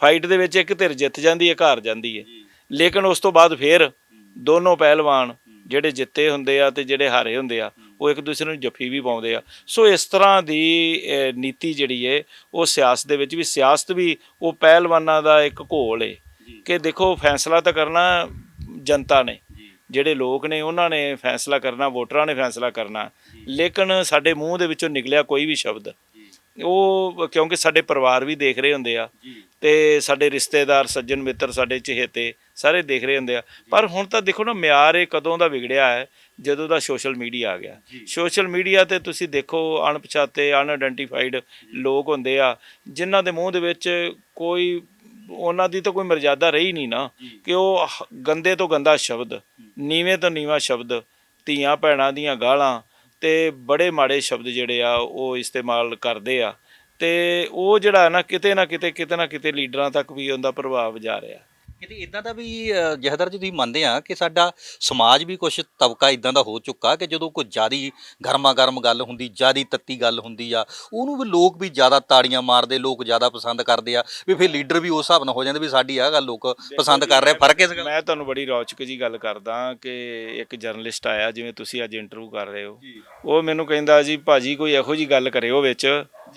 ਫਾਈਟ ਦੇ ਵਿੱਚ ਇੱਕ ਧਿਰ ਜਿੱਤ ਜਾਂਦੀ ਹੈ, ਹਾਰ ਜਾਂਦੀ ਹੈ, ਲੇਕਿਨ ਉਸ ਤੋਂ ਬਾਅਦ ਫਿਰ ਦੋਨੋਂ ਪਹਿਲਵਾਨ ਜਿਹੜੇ ਜਿੱਤੇ ਹੁੰਦੇ ਆ ਤੇ ਜਿਹੜੇ ਹਾਰੇ ਹੁੰਦੇ ਆ ਉਹ ਇੱਕ ਦੂਸਰੇ ਨੂੰ ਜੱਫੀ ਵੀ ਪਾਉਂਦੇ ਆ। ਸੋ ਇਸ ਤਰ੍ਹਾਂ ਦੀ ਨੀਤੀ ਜਿਹੜੀ ਹੈ ਉਹ ਸਿਆਸਤ ਦੇ ਵਿੱਚ ਵੀ, ਸਿਆਸਤ ਵੀ ਉਹ ਪਹਿਲਵਾਨਾਂ ਦਾ ਇੱਕ ਘੋਲ ਹੈ ਕਿ ਦੇਖੋ ਫੈਸਲਾ ਤਾਂ ਕਰਨਾ ਜਨਤਾ ਨੇ, ਜਿਹੜੇ ਲੋਕ ਨੇ ਉਹਨਾਂ ਨੇ ਫੈਸਲਾ ਕਰਨਾ, ਵੋਟਰਾਂ ਨੇ ਫੈਸਲਾ ਕਰਨਾ। ਲੇਕਿਨ ਸਾਡੇ ਮੂੰਹ ਦੇ ਵਿੱਚੋਂ ਨਿਕਲਿਆ ਕੋਈ ਵੀ ਸ਼ਬਦ, ਉਹ ਕਿਉਂਕਿ ਸਾਡੇ ਪਰਿਵਾਰ ਵੀ ਦੇਖ ਰਹੇ ਹੁੰਦੇ ਆ ਤੇ ਸਾਡੇ ਰਿਸ਼ਤੇਦਾਰ, ਸੱਜਣ ਮਿੱਤਰ, ਸਾਡੇ ਚਹੇਤੇ ਸਾਰੇ ਦੇਖ ਰਹੇ ਹੁੰਦੇ ਆ। ਪਰ ਹੁਣ ਤਾਂ ਦੇਖੋ ਨਾ, ਮਿਆਰ ਇਹ ਕਦੋਂ ਦਾ ਵਿਗੜਿਆ ਹੈ, ਜਦੋਂ ਦਾ ਸੋਸ਼ਲ ਮੀਡੀਆ ਆ ਗਿਆ। ਸੋਸ਼ਲ ਮੀਡੀਆ ਤੇ ਤੁਸੀਂ ਦੇਖੋ, ਅਣਪਛਾਤੇ, ਅਨਆਇਡੈਂਟੀਫਾਈਡ ਲੋਕ ਹੁੰਦੇ ਆ ਜਿਨ੍ਹਾਂ ਦੇ ਮੂੰਹ ਦੇ ਵਿੱਚ ਕੋਈ, ਉਹਨਾਂ ਦੀ ਤਾਂ ਕੋਈ ਮਰਜ਼ਾਦਾ ਰਹੀ ਨਹੀਂ ਨਾ, ਕਿ ਉਹ ਗੰਦੇ ਤੋਂ ਗੰਦਾ ਸ਼ਬਦ, ਨੀਵੇਂ ਤੋਂ ਨੀਵਾਂ ਸ਼ਬਦ, ਧੀਆਂ ਭੈਣਾਂ ਦੀਆਂ ਗਾਲਾਂ ਤੇ ਬੜੇ ਮਾੜੇ ਸ਼ਬਦ ਜਿਹੜੇ ਆ ਉਹ ਇਸਤੇਮਾਲ ਕਰਦੇ ਆ। ਤੇ ਉਹ ਜਿਹੜਾ ਨਾ ਕਿਤੇ ਨਾ ਕਿਤੇ ਲੀਡਰਾਂ ਤੱਕ ਵੀ ਉਹਦਾ ਪ੍ਰਭਾਵ ਜਾ ਰਿਹਾ। ਕਿਤੇ ਇਦਾਂ ਦਾ ਵੀ ਜਹਦਰ ਜੀ ਤੁਸੀਂ ਮੰਨਦੇ ਆ ਕਿ ਸਾਡਾ ਸਮਾਜ ਵੀ ਕੁਛ ਤਬਕਾ ਇਦਾਂ ਦਾ ਹੋ ਚੁੱਕਾ ਕਿ ਜਦੋਂ ਕੋਈ ਜ਼ਿਆਦੀ ਗਰਮਾ ਗਰਮ ਗੱਲ ਹੁੰਦੀ, ਜ਼ਿਆਦੀ ਤੱਤੀ ਗੱਲ ਹੁੰਦੀ ਆ, ਉਹਨੂੰ ਵੀ ਲੋਕ ਵੀ ਜ਼ਿਆਦਾ ਤਾੜੀਆਂ ਮਾਰਦੇ, ਲੋਕ ਜ਼ਿਆਦਾ ਪਸੰਦ ਕਰਦੇ ਆ, ਵੀ ਫਿਰ ਲੀਡਰ ਵੀ ਉਸ ਹਿਸਾਬ ਨਾਲ ਹੋ ਜਾਂਦੇ ਵੀ ਸਾਡੀ ਆਹ ਗੱਲ ਲੋਕ ਪਸੰਦ ਕਰ ਰਹੇ। ਫਰਕ ਇਸ ਗੱਲ। ਮੈਂ ਤੁਹਾਨੂੰ ਬੜੀ ਰੌਚਕ ਜੀ ਗੱਲ ਕਰਦਾ ਕਿ ਇੱਕ ਜਰਨਲਿਸਟ ਆਇਆ, ਜਿਵੇਂ ਤੁਸੀਂ ਅੱਜ ਇੰਟਰਵਿਊ ਕਰ ਰਹੇ ਹੋ, ਉਹ ਮੈਨੂੰ ਕਹਿੰਦਾ ਜੀ ਭਾਜੀ ਕੋਈ ਇਹੋ ਜੀ ਗੱਲ ਕਰਿਓ ਵਿੱਚ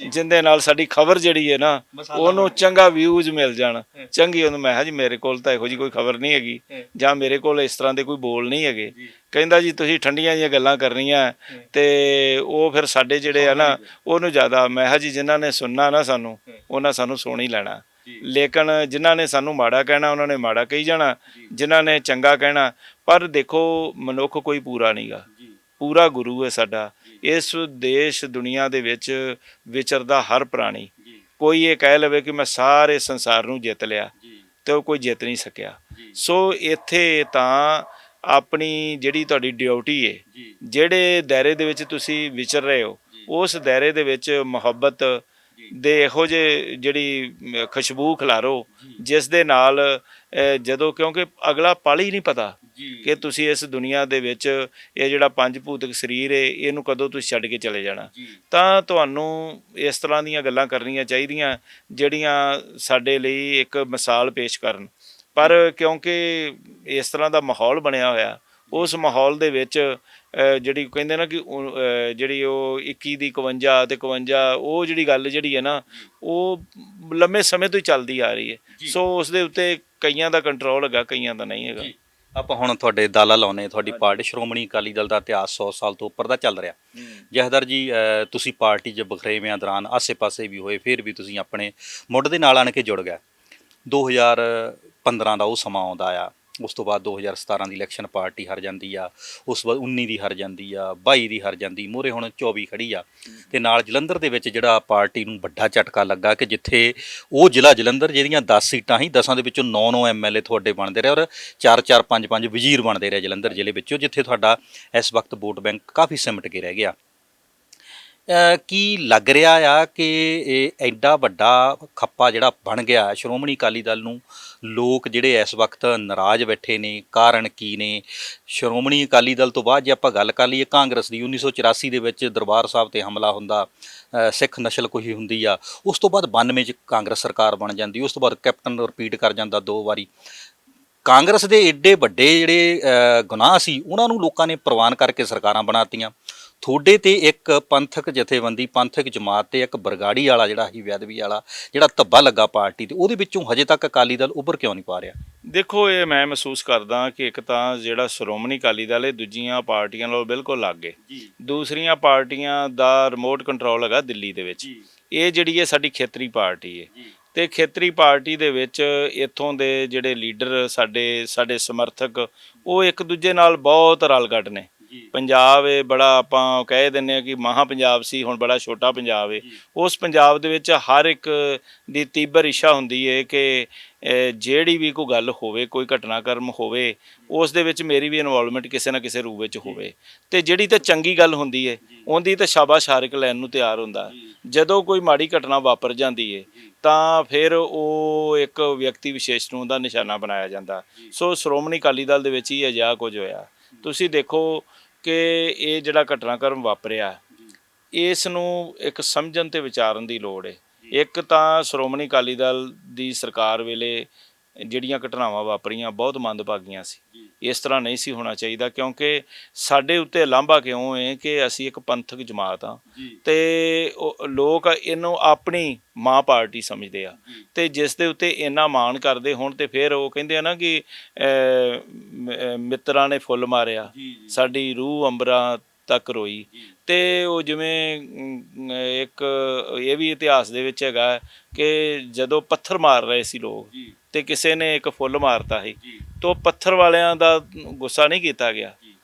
ਜਿਹਦੇ ਨਾਲ ਸਾਡੀ ਖਬਰ ਜਿਹੜੀ ਹੈ ਨਾ ਉਹਨੂੰ ਚੰਗਾ ਵਿਊਜ਼ ਮਿਲ ਜਾਣ, ਚੰਗੀ ਉਹਨੂੰ। ਮੈਂ ਕਿਹਾ ਜੀ ਮੇਰੇ ਕੋਲ ਤਾਂ ਇਹੋ ਜੀ ਕੋਈ ਖਬਰ ਨਹੀਂ ਹੈਗੀ, ਜਾਂ ਮੇਰੇ ਕੋਲ ਇਸ ਤਰ੍ਹਾਂ ਦੇ ਕੋਈ ਬੋਲ ਨਹੀਂ ਹੈਗੇ। ਕਹਿੰਦਾ ਜੀ ਤੁਸੀਂ ਠੰਡੀਆਂ ਜਿਹੀਆਂ ਗੱਲਾਂ ਕਰਨੀਆਂ ਤੇ ਉਹ ਫਿਰ ਸਾਡੇ ਜਿਹੜੇ ਆ ਨਾ ਉਹਨੂੰ ਜ਼ਿਆਦਾ। ਮੈਂ ਕਿਹਾ ਜੀ ਜਿਨ੍ਹਾਂ ਨੇ ਸੁਣਨਾ ਨਾ ਸਾਨੂੰ, ਉਹਨਾਂ ਸਾਨੂੰ ਸੁਣ ਹੀ ਲੈਣਾ, ਲੇਕਿਨ ਜਿਨ੍ਹਾਂ ਨੇ ਸਾਨੂੰ ਮਾੜਾ ਕਹਿਣਾ ਉਹਨਾਂ ਨੇ ਮਾੜਾ ਕਹੀ ਜਾਣਾ, ਜਿਨ੍ਹਾਂ ਨੇ ਚੰਗਾ ਕਹਿਣਾ। ਪਰ ਦੇਖੋ, ਮਨੁੱਖ ਕੋਈ ਪੂਰਾ ਨਹੀਂਗਾ, ਪੂਰਾ ਗੁਰੂ ਹੈ ਸਾਡਾ। ਇਸ ਦੇਸ਼ ਦੁਨੀਆ ਦੇ ਵਿੱਚ ਵਿਚਰਦਾ ਹਰ ਪ੍ਰਾਣੀ, ਕੋਈ ਇਹ ਕਹਿ ਲਵੇ ਕਿ ਮੈਂ ਸਾਰੇ ਸੰਸਾਰ ਨੂੰ ਜਿੱਤ ਲਿਆ, ਤੇ ਉਹ ਕੋਈ ਜਿੱਤ ਨਹੀਂ ਸਕਿਆ। ਸੋ ਇੱਥੇ ਤਾਂ ਆਪਣੀ ਜਿਹੜੀ ਤੁਹਾਡੀ ਡਿਊਟੀ ਹੈ, ਜਿਹੜੇ ਦਾਇਰੇ ਦੇ ਵਿੱਚ ਤੁਸੀਂ ਵਿਚਰ ਰਹੇ ਹੋ, ਉਸ ਦਾਇਰੇ ਦੇ ਵਿੱਚ ਮੁਹੱਬਤ ਦੇ ਇਹੋ ਜਿਹੇ ਜਿਹੜੀ ਖੁਸ਼ਬੂ ਖਿਲਾਰੋ, ਜਿਸ ਦੇ ਨਾਲ ਜਦੋਂ, ਕਿਉਂਕਿ ਅਗਲਾ ਪਲ ਹੀ ਨਹੀਂ ਪਤਾ ਕਿ ਤੁਸੀਂ ਇਸ ਦੁਨੀਆ ਦੇ ਵਿੱਚ ਇਹ ਜਿਹੜਾ ਪੰਜ ਭੂਤਕ ਸਰੀਰ ਹੈ ਇਹਨੂੰ ਕਦੋਂ ਤੁਸੀਂ ਛੱਡ ਕੇ ਚਲੇ ਜਾਣਾ। ਤਾਂ ਤੁਹਾਨੂੰ ਇਸ ਤਰ੍ਹਾਂ ਦੀਆਂ ਗੱਲਾਂ ਕਰਨੀਆਂ ਚਾਹੀਦੀਆਂ ਜਿਹੜੀਆਂ ਸਾਡੇ ਲਈ ਇੱਕ ਮਿਸਾਲ ਪੇਸ਼ ਕਰਨ। ਪਰ ਕਿਉਂਕਿ ਇਸ ਤਰ੍ਹਾਂ ਦਾ ਮਾਹੌਲ ਬਣਿਆ ਹੋਇਆ, ਉਸ ਮਾਹੌਲ ਦੇ ਵਿੱਚ ਜਿਹੜੀ ਕਹਿੰਦੇ ਨਾ ਕਿ ਜਿਹੜੀ ਉਹ 21 ਦੀ 51 ਤੇ 51, ਉਹ ਜਿਹੜੀ ਗੱਲ ਜਿਹੜੀ ਹੈ ਨਾ ਉਹ ਲੰਮੇ ਸਮੇਂ ਤੋਂ ਹੀ ਚੱਲਦੀ ਆ ਰਹੀ ਹੈ। ਸੋ ਉਸ ਦੇ ਉੱਤੇ ਕਈਆਂ ਦਾ ਕੰਟਰੋਲ ਹੈਗਾ, ਕਈਆਂ ਦਾ ਨਹੀਂ ਹੈਗਾ। ਆਪਾਂ ਹੁਣ ਤੁਹਾਡੇ ਦਾਲਾ ਲਾਉਨੇ, ਤੁਹਾਡੀ ਪਾਰਟੀ ਸ਼੍ਰੋਮਣੀ ਅਕਾਲੀ ਦਲ ਦਾ ਇਤਿਹਾਸ 100 ਸਾਲ ਤੋਂ ਉੱਪਰ ਦਾ ਚੱਲ ਰਿਹਾ। ਜਹਦਰ ਜੀ, ਤੁਸੀਂ ਪਾਰਟੀ 'ਚ ਬਖਰੇਵਿਆਂ ਦੌਰਾਨ ਆਸੇ-ਪਾਸੇ ਵੀ ਹੋਏ, ਫਿਰ ਵੀ ਤੁਸੀਂ ਆਪਣੇ ਮੁੱਢ ਦੇ ਨਾਲ ਆਣ ਕੇ ਜੁੜ ਗਏ। 2015 ਦਾ ਉਹ ਸਮਾਂ ਆਉਂਦਾ ਆ, ਉਸ ਤੋਂ ਬਾਅਦ 2017 ਦੀ ਇਲੈਕਸ਼ਨ ਪਾਰਟੀ ਹਾਰ ਜਾਂਦੀ ਆ, ਉਸ ਤੋਂ ਬਾਅਦ 19 ਦੀ ਹਾਰ ਜਾਂਦੀ ਆ, 22 ਦੀ ਹਾਰ ਜਾਂਦੀ, ਮੂਹਰੇ ਹੁਣ 24 ਖੜੀ ਆ। ਤੇ ਨਾਲ ਜਲੰਧਰ ਦੇ ਵਿੱਚ ਜਿਹੜਾ ਪਾਰਟੀ ਨੂੰ ਵੱਡਾ ਝਟਕਾ ਲੱਗਾ ਕਿ ਜਿੱਥੇ ਉਹ ਜ਼ਿਲ੍ਹਾ ਜਲੰਧਰ ਜਿਹੜੀਆਂ 10 ਸੀਟਾਂ ਸੀ, 10 ਦੇ ਵਿੱਚੋਂ 9 ਐਮਐਲਏ ਤੁਹਾਡੇ ਬਣਦੇ ਰਹੇ, ਔਰ 4 5 ਵਜ਼ੀਰ ਬਣਦੇ ਰਹੇ ਜਲੰਧਰ ਜ਼ਿਲ੍ਹੇ ਵਿੱਚੋਂ, ਜਿੱਥੇ ਤੁਹਾਡਾ ਇਸ ਵਕਤ ਵੋਟ ਬੈਂਕ ਕਾਫੀ ਸਿਮਟ ਕੇ ਰਹਿ ਗਿਆ। ਕੀ ਲੱਗ ਰਿਹਾ ਆ ਕਿ ਇਹ ਐਡਾ ਵੱਡਾ ਖੱਪਾ ਜਿਹੜਾ ਬਣ ਗਿਆ ਸ਼੍ਰੋਮਣੀ ਅਕਾਲੀ ਦਲ ਨੂੰ, ਲੋਕ ਜਿਹੜੇ ਇਸ ਵਕਤ ਨਾਰਾਜ਼ ਬੈਠੇ ਨੇ, ਕਾਰਨ ਕੀ ਨੇ? ਸ਼੍ਰੋਮਣੀ ਅਕਾਲੀ ਦਲ ਤੋਂ ਬਾਅਦ ਜੇ ਆਪਾਂ ਗੱਲ ਕਰ ਲਈਏ ਕਾਂਗਰਸ ਦੀ, 1984 ਦੇ ਵਿੱਚ ਦਰਬਾਰ ਸਾਹਿਬ 'ਤੇ ਹਮਲਾ ਹੁੰਦਾ, ਸਿੱਖ ਨਸਲਕੁਸ਼ੀ ਹੁੰਦੀ ਆ, ਉਸ ਤੋਂ ਬਾਅਦ 92 'ਚ ਕਾਂਗਰਸ ਸਰਕਾਰ ਬਣ ਜਾਂਦੀ, ਉਸ ਤੋਂ ਬਾਅਦ ਕੈਪਟਨ ਰਿਪੀਟ ਕਰ ਜਾਂਦਾ 2 ਵਾਰੀ। ਕਾਂਗਰਸ ਦੇ ਏਡੇ ਵੱਡੇ ਜਿਹੜੇ ਗੁਨਾਹ ਸੀ ਉਹਨਾਂ ਨੂੰ ਲੋਕਾਂ ਨੇ ਪ੍ਰਵਾਨ ਕਰਕੇ ਸਰਕਾਰਾਂ ਬਣਾਤੀਆਂ। ਤੁਹਾਡੇ ਤੇ ਇੱਕ ਪੰਥਕ ਜਥੇਬੰਦੀ, ਪੰਥਕ ਜਮਾਤ ਤੇ ਇੱਕ ਬਰਗਾੜੀ ਵਾਲਾ ਜਿਹੜਾ ਸੀ, ਬੇਅਦਬੀ ਵਾਲਾ ਜਿਹੜਾ ਧੱਬਾ ਲੱਗਾ ਪਾਰਟੀ ਤੇ, ਉਹਦੇ ਵਿੱਚੋਂ ਹਜੇ ਤੱਕ ਅਕਾਲੀ ਦਲ ਉੱਭਰ ਕਿਉਂ ਨਹੀਂ ਪਾ ਰਿਹਾ? ਦੇਖੋ, ਇਹ ਮੈਂ ਮਹਿਸੂਸ ਕਰਦਾ ਕਿ ਇੱਕ ਤਾਂ ਜਿਹੜਾ ਸ਼੍ਰੋਮਣੀ ਅਕਾਲੀ ਦਲ ਇਹ ਦੂਜੀਆਂ ਪਾਰਟੀਆਂ ਨਾਲੋਂ ਬਿਲਕੁਲ ਅਲੱਗ ਹੈ। ਦੂਸਰੀਆਂ ਪਾਰਟੀਆਂ ਦਾ ਰਿਮੋਟ ਕੰਟਰੋਲ ਹੈਗਾ ਦਿੱਲੀ ਦੇ ਵਿੱਚ। ਇਹ ਜਿਹੜੀ ਹੈ ਸਾਡੀ ਖੇਤਰੀ ਪਾਰਟੀ ਹੈ, ਤੇ ਖੇਤਰੀ ਪਾਰਟੀ ਦੇ ਵਿੱਚ ਇੱਥੋਂ ਦੇ ਜਿਹੜੇ ਲੀਡਰ, ਸਾਡੇ ਸਮਰਥਕ, ਉਹ ਇੱਕ ਦੂਜੇ ਨਾਲ ਬਹੁਤ ਰਲਗੱਡ ਨੇ। ਪੰਜਾਬ ਇਹ ਬੜਾ, ਆਪਾਂ ਕਹਿ ਦਿੰਦੇ ਹਾਂ ਕਿ ਮਹਾਂ ਪੰਜਾਬ ਸੀ, ਹੁਣ ਬੜਾ ਛੋਟਾ ਪੰਜਾਬ ਹੈ। ਉਸ ਪੰਜਾਬ ਦੇ ਵਿੱਚ ਹਰ ਇੱਕ ਦੀ ਤੀਬਰ ਇੱਛਾ ਹੁੰਦੀ ਹੈ ਕਿ ਜਿਹੜੀ ਵੀ ਕੋਈ ਗੱਲ ਹੋਵੇ, ਕੋਈ ਘਟਨਾਕ੍ਰਮ ਹੋਵੇ, ਉਸ ਦੇ ਵਿੱਚ ਮੇਰੀ ਵੀ ਇਨਵੋਲਵਮੈਂਟ ਕਿਸੇ ਨਾ ਕਿਸੇ ਰੂਪ ਵਿੱਚ ਹੋਵੇ। ਤੇ ਜਿਹੜੀ ਤਾਂ ਚੰਗੀ ਗੱਲ ਹੁੰਦੀ ਹੈ ਉਹਦੀ ਤਾਂ ਸ਼ਾਬਾਸ਼ ਹਾਰਕ ਲੈਣ ਨੂੰ ਤਿਆਰ ਹੁੰਦਾ। ਜਦੋਂ ਕੋਈ ਮਾੜੀ ਘਟਨਾ ਵਾਪਰ ਜਾਂਦੀ ਹੈ ਤਾਂ ਫਿਰ ਉਹ ਇੱਕ ਵਿਅਕਤੀ ਵਿਸ਼ੇਸ਼ ਨੂੰ ਉਹਦਾ ਨਿਸ਼ਾਨਾ ਬਣਾਇਆ ਜਾਂਦਾ। ਸੋ ਸ਼੍ਰੋਮਣੀ ਅਕਾਲੀ ਦਲ ਦੇ ਵਿੱਚ ਹੀ ਅਜਿਹਾ ਕੁਝ ਹੋਇਆ। ਤੁਸੀਂ ਦੇਖੋ ਕਿ ਇਹ ਜਿਹੜਾ ਘਟਨਾਕ੍ਰਮ ਵਾਪਰਿਆ, ਇਸ ਨੂੰ ਇੱਕ ਸਮਝਣ ਤੇ ਵਿਚਾਰਨ ਦੀ ਲੋੜ ਹੈ। ਇੱਕ ਤਾਂ ਸ਼੍ਰੋਮਣੀ ਅਕਾਲੀ ਦਲ ਦੀ ਸਰਕਾਰ ਵੇਲੇ ਜਿਹੜੀਆਂ ਘਟਨਾਵਾਂ ਵਾਪਰੀਆਂ ਬਹੁਤ ਮੰਦਭਾਗੀਆਂ ਸੀ, ਇਸ ਤਰ੍ਹਾਂ ਨਹੀਂ ਸੀ ਹੋਣਾ ਚਾਹੀਦਾ, ਕਿਉਂਕਿ ਸਾਡੇ ਉੱਤੇ ਲਾਂਭਾ ਕਿਉਂ ਹੈ ਕਿ ਅਸੀਂ ਇੱਕ ਪੰਥਕ ਜਮਾਤ ਹਾਂ ਤੇ ਲੋਕ ਇਹਨੂੰ ਆਪਣੀ ਮਾਂ ਪਾਰਟੀ ਸਮਝਦੇ ਆ, ਤੇ ਜਿਸ ਦੇ ਉੱਤੇ ਇੰਨਾ ਮਾਣ ਕਰਦੇ ਹੁਣ ਤੇ ਫਿਰ ਉਹ ਕਹਿੰਦੇ ਆ ਨਾ ਕਿ ਮਿੱਤਰਾਂ ਨੇ ਫੁੱਲ ਮਾਰਿਆ, ਸਾਡੀ ਰੂਹ ਅੰਬਰਾਂ ਤੱਕ ਰੋਈ। ਤੇ ਉਹ ਜਿਵੇਂ ਇੱਕ ਇਹ ਵੀ ਇਤਿਹਾਸ ਦੇ ਵਿੱਚ ਹੈਗਾ ਕਿ ਜਦੋਂ ਪੱਥਰ ਮਾਰ ਰਹੇ ਸੀ ਲੋਕ ਤੇ ਕਿਸੇ ਨੇ ਇੱਕ ਫੁੱਲ ਮਾਰਤਾ ਸੀ, ਤਾਂ ਪੱਥਰ ਵਾਲਿਆਂ ਦਾ ਗੁੱਸਾ ਨਹੀਂ ਕੀਤਾ ਗਿਆ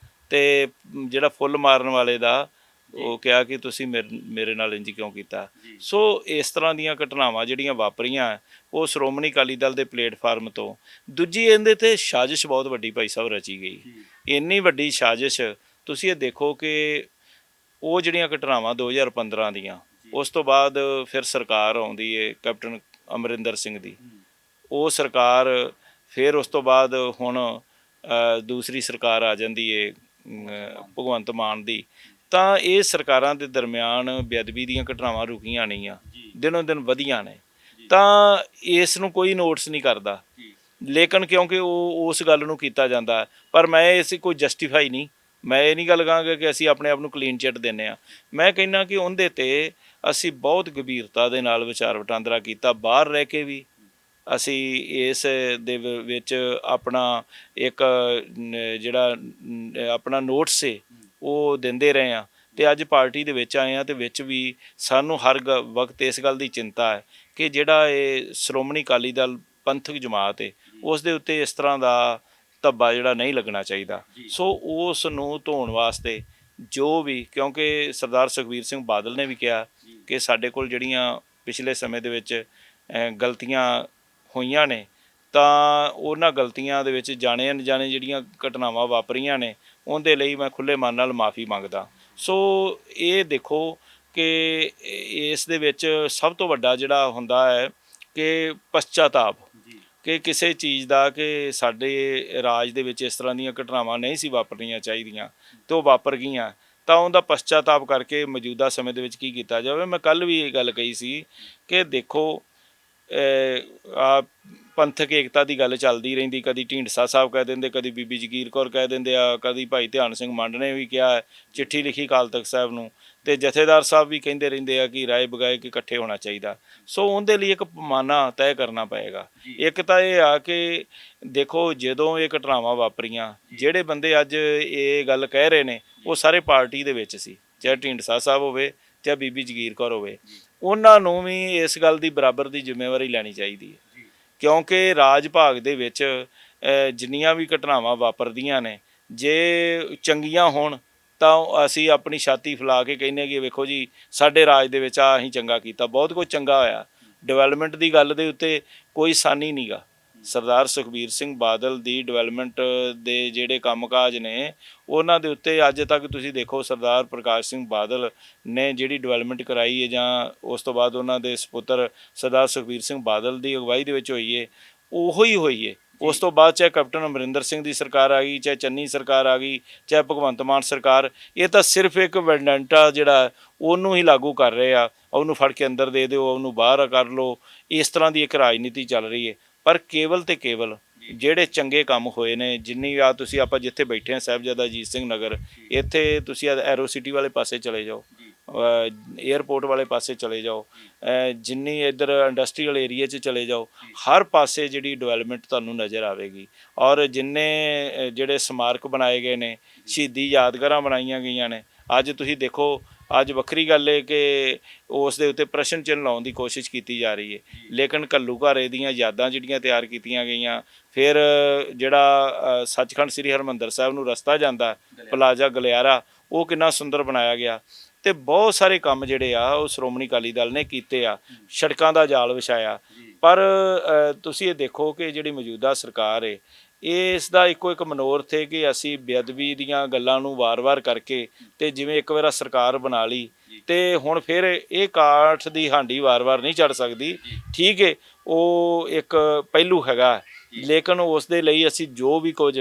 ਤੇ ਜਿਹੜਾ ਫੁੱਲ ਮਾਰਨ ਵਾਲੇ ਦਾ ਉਹ ਕਿਹਾ ਕਿ ਤੁਸੀਂ ਮੇਰੇ ਨਾਲ ਇੰਜ ਕਿਉਂ ਕੀਤਾ। ਸੋ ਇਸ ਤਰ੍ਹਾਂ ਦੀਆਂ ਘਟਨਾਵਾਂ ਜਿਹੜੀਆਂ ਵਾਪਰੀਆਂ ਉਹ ਸ਼੍ਰੋਮਣੀ ਅਕਾਲੀ ਦਲ ਦੇ ਪਲੇਟਫਾਰਮ ਤੋਂ। ਦੂਜੀ ਇਹਦੇ ਤੇ ਸਾਜ਼ਿਸ਼ ਬਹੁਤ ਵੱਡੀ ਭਾਈ ਸਾਹਿਬ ਰਚੀ ਗਈ, ਇੰਨੀ ਵੱਡੀ ਸਾਜ਼ਿਸ਼ ਤੁਸੀਂ ਇਹ ਦੇਖੋ ਕਿ ਉਹ ਜਿਹੜੀਆਂ ਘਟਨਾਵਾਂ 2015 ਦੀਆਂ, ਉਸ ਤੋਂ ਬਾਅਦ ਫਿਰ ਸਰਕਾਰ ਆਉਂਦੀ ਹੈ ਕੈਪਟਨ ਅਮਰਿੰਦਰ ਸਿੰਘ ਦੀ, ਉਹ ਸਰਕਾਰ ਫਿਰ ਉਸ ਤੋਂ ਬਾਅਦ ਹੁਣ ਦੂਸਰੀ ਸਰਕਾਰ ਆ ਜਾਂਦੀ ਹੈ ਭਗਵੰਤ ਮਾਨ ਦੀ। ਤਾਂ ਇਹ ਸਰਕਾਰਾਂ ਦੇ ਦਰਮਿਆਨ ਬੇਅਦਬੀ ਦੀਆਂ ਘਟਨਾਵਾਂ ਰੁਕੀਆਂ ਨਹੀਂ ਆ, ਦਿਨੋਂ ਦਿਨ ਵਧੀਆਂ ਨੇ। ਤਾਂ ਇਸ ਨੂੰ ਕੋਈ ਨੋਟਿਸ ਨਹੀਂ ਕਰਦਾ, ਲੇਕਿਨ ਕਿਉਂਕਿ ਉਹ ਉਸ ਗੱਲ ਨੂੰ ਕੀਤਾ ਜਾਂਦਾ। ਪਰ ਮੈਂ ਇਸ ਕੋਈ ਜਸਟੀਫਾਈ ਨਹੀਂ, ਮੈਂ ਇਹ ਨਹੀਂ ਗੱਲ ਕਹਾਂਗਾ ਕਿ ਅਸੀਂ ਆਪਣੇ ਆਪ ਨੂੰ ਕਲੀਨ ਚਿੱਟ ਦਿੰਦੇ ਹਾਂ। ਮੈਂ ਕਹਿੰਦਾ ਕਿ ਉਹਦੇ 'ਤੇ ਅਸੀਂ ਬਹੁਤ ਗੰਭੀਰਤਾ ਦੇ ਨਾਲ ਵਿਚਾਰ ਵਟਾਂਦਰਾ ਕੀਤਾ, ਬਾਹਰ ਰਹਿ ਕੇ ਵੀ ਅਸੀਂ ਇਸ ਦੇ ਵਿੱਚ ਆਪਣਾ ਇੱਕ ਜਿਹੜਾ ਆਪਣਾ ਨੋਟਿਸ ਹੈ ਉਹ ਦਿੰਦੇ ਰਹੇ ਹਾਂ। ਤੇ ਅੱਜ ਪਾਰਟੀ ਦੇ ਵਿੱਚ ਆਏ ਹਾਂ ਤੇ ਵਿੱਚ ਵੀ ਸਾਨੂੰ ਹਰ ਵਕਤ ਇਸ ਗੱਲ ਦੀ ਚਿੰਤਾ ਹੈ ਕਿ ਜਿਹੜਾ ਇਹ ਸ਼੍ਰੋਮਣੀ ਅਕਾਲੀ ਦਲ ਪੰਥਕ ਜਮਾਤ ਹੈ ਉਸ ਦੇ ਉੱਤੇ ਇਸ ਤਰ੍ਹਾਂ ਦਾ ਧੱਬਾ ਜਿਹੜਾ ਨਹੀਂ ਲੱਗਣਾ ਚਾਹੀਦਾ। ਸੋ ਉਸ ਨੂੰ ਧੋਣ ਵਾਸਤੇ ਜੋ ਵੀ, ਕਿਉਂਕਿ ਸਰਦਾਰ ਸੁਖਬੀਰ ਸਿੰਘ ਬਾਦਲ ਨੇ ਵੀ ਕਿਹਾ ਕਿ ਸਾਡੇ ਕੋਲ ਜਿਹੜੀਆਂ ਪਿਛਲੇ ਸਮੇਂ ਦੇ ਵਿੱਚ ਗਲਤੀਆਂ ਹੋਈਆਂ ਨੇ ਤਾਂ ਉਹਨਾਂ ਗਲਤੀਆਂ ਦੇ ਵਿੱਚ ਜਾਣੇ ਅਣਜਾਣੇ ਜਿਹੜੀਆਂ ਘਟਨਾਵਾਂ ਵਾਪਰੀਆਂ ਨੇ ਉਹਦੇ ਲਈ ਮੈਂ ਖੁੱਲ੍ਹੇ ਮਨ ਨਾਲ ਮਾफ़ੀ ਮੰਗਦਾ। ਸੋ ਇਹ ਦੇਖੋ ਕਿ ਇਸ ਦੇ ਵਿੱਚ ਸਭ ਤੋਂ ਵੱਡਾ ਜਿਹੜਾ ਹੁੰਦਾ ਹੈ ਕਿ ਪਛਤਾਤਾਪ, ਕਿ ਕਿਸੇ ਚੀਜ਼ ਦਾ ਕਿ ਸਾਡੇ ਰਾਜ ਦੇ ਵਿੱਚ ਇਸ ਤਰ੍ਹਾਂ ਦੀਆਂ ਘਟਨਾਵਾਂ ਨਹੀਂ ਸੀ ਵਾਪਰਨੀਆਂ ਚਾਹੀਦੀਆਂ ਤੇ ਉਹ ਵਾਪਰ ਗਈਆਂ, ਤਾਂ ਉਹਦਾ ਪਛਤਾਤਾਪ ਕਰਕੇ ਮੌਜੂਦਾ ਸਮੇਂ ਦੇ ਵਿੱਚ ਕੀ ਕੀਤਾ ਜਾਵੇ। ਮੈਂ ਕੱਲ੍ਹ ਵੀ ਇਹ ਗੱਲ ਕਹੀ ਸੀ ਕਿ ਦੇਖੋ ਪੰਥਕ ਏਕਤਾ ਦੀ ਗੱਲ ਚੱਲਦੀ ਰਹਿੰਦੀ, ਕਦੀ ਢੀਂਡਸਾ ਸਾਹਿਬ ਕਹਿ ਦਿੰਦੇ, ਕਦੀ ਬੀਬੀ ਜਗੀਰ ਕੌਰ ਕਹਿ ਦਿੰਦੇ ਆ, ਕਦੀ ਭਾਈ ਧਿਆਨ ਸਿੰਘ ਮੰਡ ਨੇ ਵੀ ਕਿਹਾ, ਚਿੱਠੀ ਲਿਖੀ ਅਕਾਲ ਤਖਤ ਸਾਹਿਬ ਨੂੰ, ਤੇ ਜਥੇਦਾਰ ਸਾਹਿਬ ਵੀ ਕਹਿੰਦੇ ਰਹਿੰਦੇ ਆ ਕਿ ਰਾਏ ਬਗਾਏ ਕਿ ਇਕੱਠੇ ਹੋਣਾ ਚਾਹੀਦਾ। ਸੋ ਉਹਦੇ ਲਈ ਇੱਕ ਪੈਮਾਨਾ ਤੈਅ ਕਰਨਾ ਪਏਗਾ। ਇੱਕ ਤਾਂ ਇਹ ਆ ਕਿ ਦੇਖੋ ਜਦੋਂ ਇਹ ਘਟਨਾਵਾਂ ਵਾਪਰੀਆਂ, ਜਿਹੜੇ ਬੰਦੇ ਅੱਜ ਇਹ ਗੱਲ ਕਹਿ ਰਹੇ ਨੇ ਉਹ ਸਾਰੇ ਪਾਰਟੀ ਦੇ ਵਿੱਚ ਸੀ, ਚਾਹੇ ਢੀਂਡਸਾ ਸਾਹਿਬ ਹੋਵੇ ਚਾਹੇ ਬੀਬੀ ਜਗੀਰ ਕੌਰ ਹੋਵੇ, ਉਹਨਾਂ ਨੂੰ ਵੀ ਇਸ ਗੱਲ ਦੀ ਬਰਾਬਰ ਦੀ ਜ਼ਿੰਮੇਵਾਰੀ ਲੈਣੀ ਚਾਹੀਦੀ ਹੈ। ਕਿਉਂਕਿ ਰਾਜ ਭਾਗ ਦੇ ਵਿੱਚ ਜਿੰਨੀਆਂ ਵੀ ਘਟਨਾਵਾਂ ਵਾਪਰਦੀਆਂ ਨੇ, ਜੇ ਚੰਗੀਆਂ ਹੋਣ ਤਾਂ ਅਸੀਂ ਆਪਣੀ ਛਾਤੀ ਫੈਲਾ ਕੇ ਕਹਿੰਦੇ ਕਿ ਵੇਖੋ ਜੀ ਸਾਡੇ ਰਾਜ ਦੇ ਵਿੱਚ ਆ ਅਸੀਂ ਚੰਗਾ ਕੀਤਾ, ਬਹੁਤ ਕੁਝ ਚੰਗਾ ਹੋਇਆ। ਡਿਵੈਲਪਮੈਂਟ ਦੀ ਗੱਲ ਦੇ ਉੱਤੇ ਕੋਈ ਸਾਨੀ ਨਹੀਂ ਗਾ। ਸਰਦਾਰ ਸੁਖਬੀਰ ਸਿੰਘ ਬਾਦਲ ਦੀ ਡਿਵੈਲਪਮੈਂਟ ਦੇ ਜਿਹੜੇ ਕੰਮਕਾਜ ਨੇ ਉਹਨਾਂ ਦੇ ਉੱਤੇ ਅੱਜ ਤੱਕ ਤੁਸੀਂ ਦੇਖੋ ਸਰਦਾਰ ਪ੍ਰਕਾਸ਼ ਸਿੰਘ ਬਾਦਲ ਨੇ ਜਿਹੜੀ ਡਿਵੈਲਪਮੈਂਟ ਕਰਾਈ ਹੈ ਜਾਂ ਉਸ ਤੋਂ ਬਾਅਦ ਉਹਨਾਂ ਦੇ ਸਪੁੱਤਰ ਸਰਦਾਰ ਸੁਖਬੀਰ ਸਿੰਘ ਬਾਦਲ ਦੀ ਅਗਵਾਈ ਦੇ ਵਿੱਚ ਹੋਈ ਹੈ, ਉਹੋ ਹੀ ਹੋਈ ਹੈ। ਉਸ ਤੋਂ ਬਾਅਦ ਚਾਹੇ ਕੈਪਟਨ ਅਮਰਿੰਦਰ ਸਿੰਘ ਦੀ ਸਰਕਾਰ ਆ ਗਈ, ਚਾਹੇ ਚੰਨੀ ਸਰਕਾਰ ਆ ਗਈ, ਚਾਹੇ ਭਗਵੰਤ ਮਾਨ ਸਰਕਾਰ, ਇਹ ਤਾਂ ਸਿਰਫ ਇੱਕ ਵੈਂਡੈਂਟਾ ਜਿਹੜਾ ਉਹਨੂੰ ਹੀ ਲਾਗੂ ਕਰ ਰਹੇ ਆ, ਉਹਨੂੰ ਫੜ ਕੇ ਅੰਦਰ ਦੇ ਦਿਓ, ਉਹਨੂੰ ਬਾਹਰ ਕਰ ਲਓ, ਇਸ ਤਰ੍ਹਾਂ ਦੀ ਇੱਕ ਰਾਜਨੀਤੀ ਚੱਲ ਰਹੀ ਹੈ। ਪਰ ਕੇਵਲ ਤੇ ਕੇਵਲ ਜਿਹੜੇ ਚੰਗੇ ਕੰਮ ਹੋਏ ਨੇ, ਜਿੰਨੀ ਆ ਤੁਸੀਂ ਆਪਾਂ ਜਿੱਥੇ ਬੈਠੇ ਹਾਂ ਸਾਹਿਬਜ਼ਾਦਾ ਅਜੀਤ ਸਿੰਘ ਨਗਰ, ਇੱਥੇ ਤੁਸੀਂ ਐਰੋ ਸਿਟੀ ਵਾਲੇ ਪਾਸੇ ਚਲੇ ਜਾਓ, ਏਅਰਪੋਰਟ ਵਾਲੇ ਪਾਸੇ ਚਲੇ ਜਾਓ, ਜਿੰਨੀ ਇੱਧਰ ਇੰਡਸਟਰੀਅਲ ਏਰੀਏ 'ਚ ਚਲੇ ਜਾਓ, ਹਰ ਪਾਸੇ ਜਿਹੜੀ ਡਿਵੈਲਪਮੈਂਟ ਤੁਹਾਨੂੰ ਨਜ਼ਰ ਆਵੇਗੀ। ਔਰ ਜਿੰਨੇ ਜਿਹੜੇ ਸਮਾਰਕ ਬਣਾਏ ਗਏ ਨੇ, ਸ਼ਹੀਦੀ ਯਾਦਗਾਰਾਂ ਬਣਾਈਆਂ ਗਈਆਂ ਨੇ, ਅੱਜ ਤੁਸੀਂ ਦੇਖੋ ਅੱਜ ਵੱਖਰੀ ਗੱਲ ਹੈ ਕਿ ਉਸ ਦੇ ਉੱਤੇ ਪ੍ਰਸ਼ਨ ਚਿੰਨ੍ਹ ਲਾਉਣ ਦੀ ਕੋਸ਼ਿਸ਼ ਕੀਤੀ ਜਾ ਰਹੀ ਹੈ, ਲੇਕਿਨ ਘੱਲੂਘਾਰੇ ਦੀਆਂ ਯਾਦਾਂ ਜਿਹੜੀਆਂ ਤਿਆਰ ਕੀਤੀਆਂ ਗਈਆਂ, ਫਿਰ ਜਿਹੜਾ ਸੱਚਖੰਡ ਸ੍ਰੀ ਹਰਿਮੰਦਰ ਸਾਹਿਬ ਨੂੰ ਰਸਤਾ ਜਾਂਦਾ ਪਲਾਜ਼ਾ ਗਲਿਆਰਾ, ਉਹ ਕਿੰਨਾ ਸੁੰਦਰ ਬਣਾਇਆ ਗਿਆ। ਤੇ ਬਹੁਤ ਸਾਰੇ ਕੰਮ ਜਿਹੜੇ ਆ ਉਹ ਸ਼੍ਰੋਮਣੀ ਅਕਾਲੀ ਦਲ ਨੇ ਕੀਤੇ ਆ, ਸੜਕਾਂ ਦਾ ਜਾਲ ਵਿਛਾਇਆ। ਪਰ ਤੁਸੀਂ ਇਹ ਦੇਖੋ ਕਿ ਜਿਹੜੀ ਮੌਜੂਦਾ ਸਰਕਾਰ ਹੈ ਇਸ ਦਾ ਇੱਕੋ ਇੱਕ ਮਨੋਰਥ ਹੈ ਕਿ ਅਸੀਂ ਬੇਅਦਬੀ ਦੀਆਂ ਗੱਲਾਂ ਨੂੰ ਵਾਰ-ਵਾਰ ਕਰਕੇ ਤੇ ਜਿਵੇਂ ਇੱਕ ਵਾਰ ਸਰਕਾਰ ਬਣਾ ਲਈ ਤੇ ਹੁਣ ਫਿਰ ਇਹ ਕਾਠ ਦੀ ਹਾਂਡੀ ਵਾਰ-ਵਾਰ ਨਹੀਂ ਚੜ੍ਹ ਸਕਦੀ। ਠੀਕ ਹੈ, ਉਹ ਇੱਕ ਪਹਿਲੂ ਹੈਗਾ, ਲੇਕਿਨ ਉਸ ਦੇ ਲਈ ਅਸੀਂ ਜੋ ਵੀ ਕੁਝ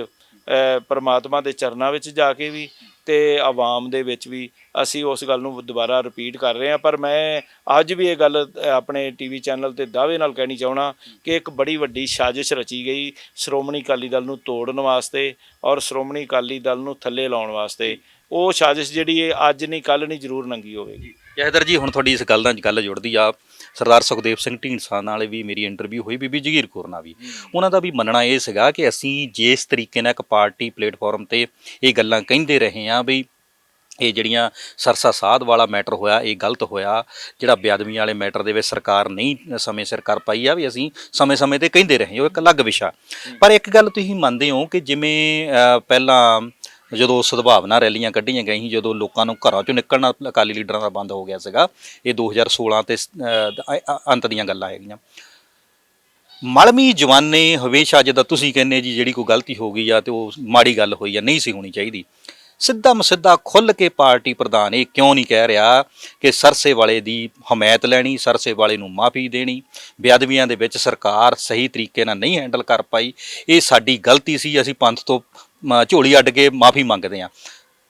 ਪਰਮਾਤਮਾ ਦੇ ਚਰਨਾਂ ਵਿੱਚ ਜਾ ਕੇ ਵੀ ਤੇ ਆਵਾਮ ਦੇ ਵਿੱਚ ਵੀ ਅਸੀਂ ਉਸ ਗੱਲ ਨੂੰ ਦੁਬਾਰਾ ਰਿਪੀਟ ਕਰ ਰਹੇ ਹਾਂ। ਪਰ ਮੈਂ ਅੱਜ ਵੀ ਇਹ ਗੱਲ ਆਪਣੇ ਟੀਵੀ ਚੈਨਲ ਤੇ ਦਾਅਵੇ ਨਾਲ ਕਹਿਣੀ ਚਾਹੁੰਦਾ ਕਿ ਇੱਕ ਬੜੀ ਵੱਡੀ ਸਾਜ਼ਿਸ਼ ਰਚੀ ਗਈ ਸ਼੍ਰੋਮਣੀ ਅਕਾਲੀ ਦਲ ਨੂੰ ਤੋੜਨ ਵਾਸਤੇ ਔਰ ਸ਼੍ਰੋਮਣੀ ਅਕਾਲੀ ਦਲ ਨੂੰ ਥੱਲੇ ਲਾਉਣ ਵਾਸਤੇ। ਉਹ ਸਾਜ਼ਿਸ਼ ਜਿਹੜੀ ਹੈ ਅੱਜ ਨਹੀਂ ਕੱਲ੍ਹ ਨਹੀਂ ਜ਼ਰੂਰ ਨੰਗੀ ਹੋਵੇਗੀ। ਜਹਦਰ ਜੀ, ਹੁਣ ਤੁਹਾਡੀ ਇਸ ਗੱਲ ਨਾਲ ਗੱਲ ਜੁੜਦੀ ਆ, ਸਰਦਾਰ ਸੁਖਦੇਵ ਸਿੰਘ ਢੀਂਡਸਾ ਨਾਲ ਵੀ ਮੇਰੀ ਇੰਟਰਵਿਊ ਹੋਈ, ਬੀਬੀ ਜਗੀਰ ਕੌਰ ਨਾਲ ਵੀ। ਉਹਨਾਂ ਦਾ ਵੀ ਮੰਨਣਾ ਇਹ ਸੀਗਾ ਕਿ ਅਸੀਂ ਜਿਸ ਤਰੀਕੇ ਨਾਲ ਇੱਕ ਪਾਰਟੀ ਪਲੇਟਫਾਰਮ ਤੇ ਇਹ ਗੱਲਾਂ ਕਹਿੰਦੇ ਰਹੇ ਹਾਂ ਵੀ ਇਹ ਜਿਹੜੀਆਂ ਸਰਸਾ ਸਾਧ ਵਾਲਾ ਮੈਟਰ ਹੋਇਆ ਇਹ ਗਲਤ ਹੋਇਆ, ਜਿਹੜਾ ਬੇਅਦਬੀ ਵਾਲੇ ਮੈਟਰ ਦੇ ਵਿੱਚ ਸਰਕਾਰ ਨਹੀਂ ਸਮੇਂ ਸਿਰ ਕਰ ਪਾਈ ਆ, ਵੀ ਅਸੀਂ ਸਮੇਂ-ਸਮੇਂ ਤੇ ਕਹਿੰਦੇ ਰਹੇ, ਉਹ ਇੱਕ ਅਲੱਗ ਵਿਸ਼ਾ। ਪਰ ਇੱਕ ਗੱਲ ਤੁਸੀਂ ਮੰਨਦੇ ਹੋ ਕਿ ਜਿਵੇਂ ਪਹਿਲਾਂ ਜਦੋਂ ਸਦਭਾਵਨਾ ਰੈਲੀਆਂ ਕੱਢੀਆਂ ਗਈਆਂ ਸੀ, ਜਦੋਂ ਲੋਕਾਂ ਨੂੰ ਘਰਾਂ 'ਚੋਂ ਨਿਕਲਣਾ ਅਕਾਲੀ ਲੀਡਰਾਂ ਦਾ ਬੰਦ ਹੋ ਗਿਆ ਸੀਗਾ, ਇਹ 2016 ਤੇ ਅੰਤ ਦੀਆਂ ਗੱਲਾਂ ਹੈਗੀਆਂ। ਮਾਲਮੀ ਜਵਾਨੇ ਹਮੇਸ਼ਾ ਜਿੱਦਾਂ ਤੁਸੀਂ ਕਹਿੰਦੇ ਜੀ ਜਿਹੜੀ ਕੋਈ ਗਲਤੀ ਹੋ ਗਈ ਆ ਤੇ ਉਹ ਮਾੜੀ ਗੱਲ ਹੋਈ ਆ, ਨਹੀਂ ਸੀ ਹੋਣੀ ਚਾਹੀਦੀ। ਸਿੱਧਾ ਖੁੱਲ੍ਹ ਕੇ ਪਾਰਟੀ ਪ੍ਰਧਾਨ ਇਹ ਕਿਉਂ ਨਹੀਂ ਕਹਿ ਰਿਹਾ ਕਿ ਸਰਸੇ ਵਾਲੇ ਦੀ ਹਮਾਇਤ ਲੈਣੀ, ਸਰਸੇ ਵਾਲੇ ਨੂੰ ਮਾਫੀ ਦੇਣੀ, ਬੇਅਦਬੀਆਂ ਦੇ ਵਿੱਚ ਸਰਕਾਰ ਸਹੀ ਤਰੀਕੇ ਨਾਲ ਨਹੀਂ ਹੈਂਡਲ ਕਰ ਪਾਈ, ਇਹ ਸਾਡੀ ਗਲਤੀ ਸੀ, ਅਸੀਂ ਪੰਥ ਤੋਂ ਝੋਲੀ ਅੱਡ ਕੇ ਮਾਫੀ ਮੰਗਦੇ ਹਾਂ।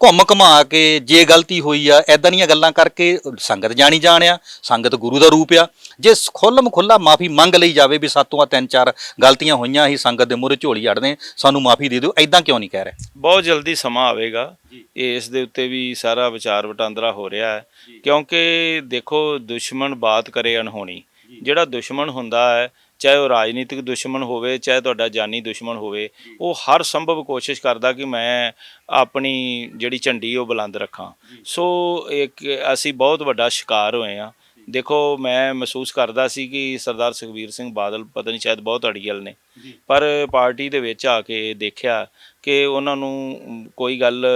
ਘੁੰਮ ਘੁਮਾ ਕੇ ਜੇ ਗਲਤੀ ਹੋਈ ਆ ਇੱਦਾਂ ਦੀਆਂ ਗੱਲਾਂ ਕਰਕੇ ਸੰਗਤ ਜਾਣੀ ਜਾਣਿਆ, ਸੰਗਤ ਗੁਰੂ ਦਾ ਰੂਪ ਆ, ਜੇ ਖੁੱਲ੍ਹ ਖੁੱਲ੍ਹਾ ਮਾਫੀ ਮੰਗ ਲਈ ਜਾਵੇ ਵੀ ਸਾਤੋਂ ਆ 3-4 ਗਲਤੀਆਂ ਹੋਈਆਂ, ਅਸੀਂ ਸੰਗਤ ਦੇ ਮੂਹਰੇ ਝੋਲੀ ਅੜਦੇ, ਸਾਨੂੰ ਮਾਫੀ ਦੇ ਦਿਓ, ਇੱਦਾਂ ਕਿਉਂ ਨਹੀਂ ਕਹਿ ਰਹੇ? ਬਹੁਤ ਜਲਦੀ ਸਮਾਂ ਆਵੇਗਾ, ਇਸ ਦੇ ਉੱਤੇ ਵੀ ਸਾਰਾ ਵਿਚਾਰ ਵਟਾਂਦਰਾ ਹੋ ਰਿਹਾ ਹੈ। ਕਿਉਂਕਿ ਦੇਖੋ, ਦੁਸ਼ਮਣ ਬਾਤ ਕਰੇ ਅਣਹੋਣੀ। ਜਿਹੜਾ ਦੁਸ਼ਮਣ ਹੁੰਦਾ ਹੈ, ਚਾਹੇ ਉਹ ਰਾਜਨੀਤਿਕ ਦੁਸ਼ਮਣ ਹੋਵੇ, ਚਾਹੇ ਤੁਹਾਡਾ ਜਾਨੀ ਦੁਸ਼ਮਣ ਹੋਵੇ, ਉਹ ਹਰ ਸੰਭਵ ਕੋਸ਼ਿਸ਼ ਕਰਦਾ ਕਿ ਮੈਂ ਆਪਣੀ ਜਿਹੜੀ ਝੰਡੀ ਉਹ ਬੁਲੰਦ ਰੱਖਾਂ। ਸੋ ਇੱਕ ਅਸੀਂ ਬਹੁਤ ਵੱਡਾ ਸ਼ਿਕਾਰ ਹੋਏ ਹਾਂ। ਦੇਖੋ, ਮੈਂ ਮਹਿਸੂਸ ਕਰਦਾ ਸੀ ਕਿ ਸਰਦਾਰ ਸੁਖਬੀਰ ਸਿੰਘ ਬਾਦਲ ਪਤਾ ਨਹੀਂ ਸ਼ਾਇਦ ਬਹੁਤ ਅੜੀਅਲ ਨੇ, ਪਰ ਪਾਰਟੀ ਦੇ ਵਿੱਚ ਆ ਕੇ ਦੇਖਿਆ ਕਿ ਉਹਨਾਂ ਨੂੰ ਕੋਈ ਗੱਲ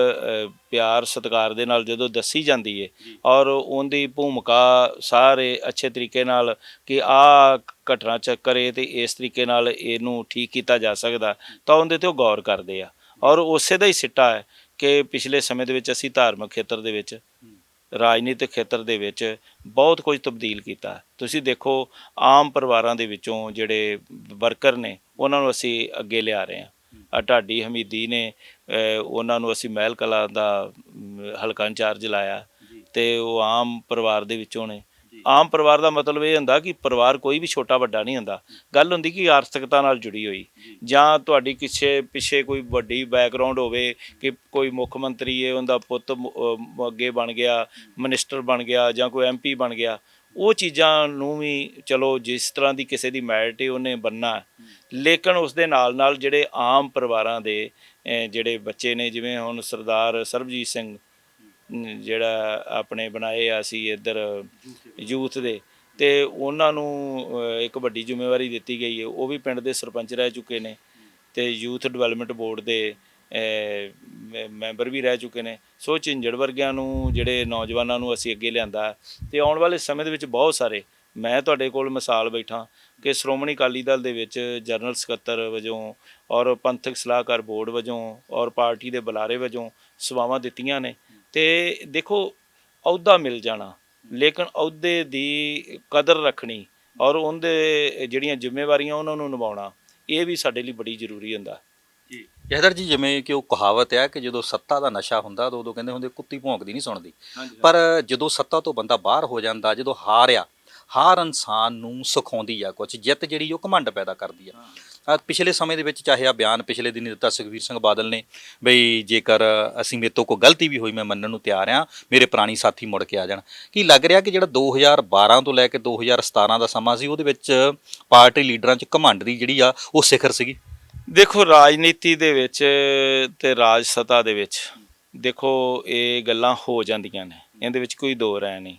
ਪਿਆਰ ਸਤਿਕਾਰ ਦੇ ਨਾਲ ਜਦੋਂ ਦੱਸੀ ਜਾਂਦੀ ਹੈ ਔਰ ਉਹਦੀ ਭੂਮਿਕਾ ਸਾਰੇ ਅੱਛੇ ਤਰੀਕੇ ਨਾਲ ਕਿ ਆਹ ਘਟਨਾ ਚੱਕਰ ਹੈ ਅਤੇ ਇਸ ਤਰੀਕੇ ਨਾਲ ਇਹਨੂੰ ਠੀਕ ਕੀਤਾ ਜਾ ਸਕਦਾ, ਤਾਂ ਉਹਦੇ 'ਤੇ ਉਹ ਗੌਰ ਕਰਦੇ ਆ। ਔਰ ਉਸੇ ਦਾ ਹੀ ਸਿੱਟਾ ਹੈ ਕਿ ਪਿਛਲੇ ਸਮੇਂ ਦੇ ਵਿੱਚ ਅਸੀਂ ਧਾਰਮਿਕ ਖੇਤਰ ਦੇ ਵਿੱਚ, ਰਾਜਨੀਤਿਕ ਖੇਤਰ ਦੇ ਵਿੱਚ ਬਹੁਤ ਕੁਝ ਤਬਦੀਲ ਕੀਤਾ। ਤੁਸੀਂ ਦੇਖੋ, ਆਮ ਪਰਿਵਾਰਾਂ ਦੇ ਵਿੱਚੋਂ ਜਿਹੜੇ ਵਰਕਰ ਨੇ ਉਹਨਾਂ ਨੂੰ ਅਸੀਂ ਅੱਗੇ ਲਿਆ ਰਹੇ ਹਾਂ। ਢਾਡੀ ਹਮੀਦੀ ਨੇ, ਉਹਨਾਂ ਨੂੰ ਅਸੀਂ ਮਹਿਲ ਕਲਾਂ ਦਾ ਹਲਕਾ ਇੰਚਾਰਜ ਲਾਇਆ ਅਤੇ ਉਹ ਆਮ ਪਰਿਵਾਰ ਦੇ ਵਿੱਚੋਂ ਨੇ। ਆਮ ਪਰਿਵਾਰ ਦਾ ਮਤਲਬ ਇਹ ਹੁੰਦਾ ਕਿ ਪਰਿਵਾਰ ਕੋਈ ਵੀ ਛੋਟਾ ਵੱਡਾ ਨਹੀਂ ਹੁੰਦਾ, ਗੱਲ ਹੁੰਦੀ ਕਿ ਆਰਥਿਕਤਾ ਨਾਲ ਜੁੜੀ ਹੋਈ, ਜਾਂ ਤੁਹਾਡੀ ਪਿੱਛੇ ਕੋਈ ਵੱਡੀ ਬੈਕਗਰਾਊਂਡ ਹੋਵੇ ਕਿ ਕੋਈ ਮੁੱਖ ਮੰਤਰੀ ਹੈ, ਉਹਦਾ ਪੁੱਤ ਅੱਗੇ ਬਣ ਗਿਆ, ਮਿਨਿਸਟਰ ਬਣ ਗਿਆ, ਜਾਂ ਕੋਈ MP ਬਣ ਗਿਆ। ਉਹ ਚੀਜ਼ਾਂ ਨੂੰ ਵੀ ਚਲੋ ਜਿਸ ਤਰ੍ਹਾਂ ਦੀ ਕਿਸੇ ਦੀ ਮੈਰਿਟ ਹੈ ਉਹਨੇ ਬਣਨਾ, ਲੇਕਿਨ ਉਸ ਦੇ ਨਾਲ ਜਿਹੜੇ ਆਮ ਪਰਿਵਾਰਾਂ ਦੇ ਜਿਹੜੇ ਬੱਚੇ ਨੇ, ਜਿਵੇਂ ਹੁਣ ਸਰਦਾਰ ਸਰਬਜੀਤ ਸਿੰਘ ਜਿਹੜਾ ਆਪਣੇ ਬਣਾਏ ਆ ਅਸੀਂ ਇੱਧਰ ਯੂਥ ਦੇ, ਅਤੇ ਉਹਨਾਂ ਨੂੰ ਇੱਕ ਵੱਡੀ ਜ਼ਿੰਮੇਵਾਰੀ ਦਿੱਤੀ ਗਈ ਹੈ। ਉਹ ਵੀ ਪਿੰਡ ਦੇ ਸਰਪੰਚ ਰਹਿ ਚੁੱਕੇ ਨੇ ਅਤੇ ਯੂਥ ਡਿਵੈਲਪਮੈਂਟ ਬੋਰਡ ਦੇ ਮੈਂਬਰ ਵੀ ਰਹਿ ਚੁੱਕੇ ਨੇ। ਸੋ ਝਿੰਜੜ ਵਰਗਿਆਂ ਨੂੰ, ਜਿਹੜੇ ਨੌਜਵਾਨਾਂ ਨੂੰ ਅਸੀਂ ਅੱਗੇ ਲਿਆਂਦਾ, ਅਤੇ ਆਉਣ ਵਾਲੇ ਸਮੇਂ ਦੇ ਵਿੱਚ ਬਹੁਤ ਸਾਰੇ, ਮੈਂ ਤੁਹਾਡੇ ਕੋਲ ਮਿਸਾਲ ਬੈਠਾ ਕਿ ਸ਼੍ਰੋਮਣੀ ਅਕਾਲੀ ਦਲ ਦੇ ਵਿੱਚ ਜਨਰਲ ਸਕੱਤਰ ਵਜੋਂ ਔਰ ਪੰਥਕ ਸਲਾਹਕਾਰ ਬੋਰਡ ਵਜੋਂ ਔਰ ਪਾਰਟੀ ਦੇ ਬੁਲਾਰੇ ਵਜੋਂ ਸੇਵਾਵਾਂ ਦਿੱਤੀਆਂ ਨੇ। ਅਤੇ ਦੇਖੋ, ਅਹੁਦਾ ਮਿਲ ਜਾਣਾ, ਲੇਕਿਨ ਅਹੁਦੇ ਦੀ ਕਦਰ ਰੱਖਣੀ ਔਰ ਉਹਦੇ ਜਿਹੜੀਆਂ ਜ਼ਿੰਮੇਵਾਰੀਆਂ ਉਹਨਾਂ ਨੂੰ ਨਿਭਾਉਣਾ, ਇਹ ਵੀ ਸਾਡੇ ਲਈ ਬੜੀ ਜ਼ਰੂਰੀ ਹੁੰਦਾ। ਜਹਦਰ ਜੀ, ਜਿਵੇਂ ਕਿ ਉਹ ਕਹਾਵਤ ਹੈ ਕਿ ਜਦੋਂ ਸੱਤਾ ਦਾ ਨਸ਼ਾ ਹੁੰਦਾ ਉਦੋਂ ਕਹਿੰਦੇ ਹੁੰਦੇ ਕੁੱਤੀ ਭੌਂਕਦੀ ਨਹੀਂ ਸੁਣਦੀ, ਪਰ ਜਦੋਂ ਸੱਤਾ ਤੋਂ ਬੰਦਾ ਬਾਹਰ ਹੋ ਜਾਂਦਾ, ਜਦੋਂ ਹਾਰ ਇਨਸਾਨ ਨੂੰ ਸਿਖਾਉਂਦੀ ਆ ਕੁਛ, ਜਿੱਤ ਜਿਹੜੀ ਉਹ ਘਮੰਡ ਪੈਦਾ ਕਰਦੀ ਆ। ਪਿਛਲੇ ਸਮੇਂ ਦੇ ਵਿੱਚ ਚਾਹੇ ਆ ਬਿਆਨ ਪਿਛਲੇ ਦਿਨ ਦਿੱਤਾ ਸੁਖਬੀਰ ਸਿੰਘ ਬਾਦਲ ਨੇ ਬਈ ਜੇਕਰ ਮੇਰੇ ਤੋਂ ਕੋਈ ਗਲਤੀ ਵੀ ਹੋਈ ਮੈਂ ਮੰਨਣ ਨੂੰ ਤਿਆਰ ਹਾਂ, ਮੇਰੇ ਪੁਰਾਣੀ ਸਾਥੀ ਮੁੜ ਕੇ ਆ ਜਾਣ। ਕੀ ਲੱਗ ਰਿਹਾ ਕਿ ਜਿਹੜਾ 2012 ਤੋਂ ਲੈ ਕੇ 2017 ਦਾ ਸਮਾਂ ਸੀ ਉਹਦੇ ਵਿੱਚ ਪਾਰਟੀ ਲੀਡਰਾਂ 'ਚ ਘਮੰਡ ਦੀ ਜਿਹੜੀ ਆ ਉਹ ਸਿਖਰ ਸੀਗੀ? ਦੇਖੋ, ਰਾਜਨੀਤੀ ਦੇ ਵਿੱਚ ਅਤੇ ਰਾਜ ਸੱਤਾ ਦੇ ਵਿੱਚ ਦੇਖੋ ਇਹ ਗੱਲਾਂ ਹੋ ਜਾਂਦੀਆਂ ਨੇ, ਇਹਦੇ ਵਿੱਚ ਕੋਈ ਦੋ ਰਾਏ ਨਹੀਂ।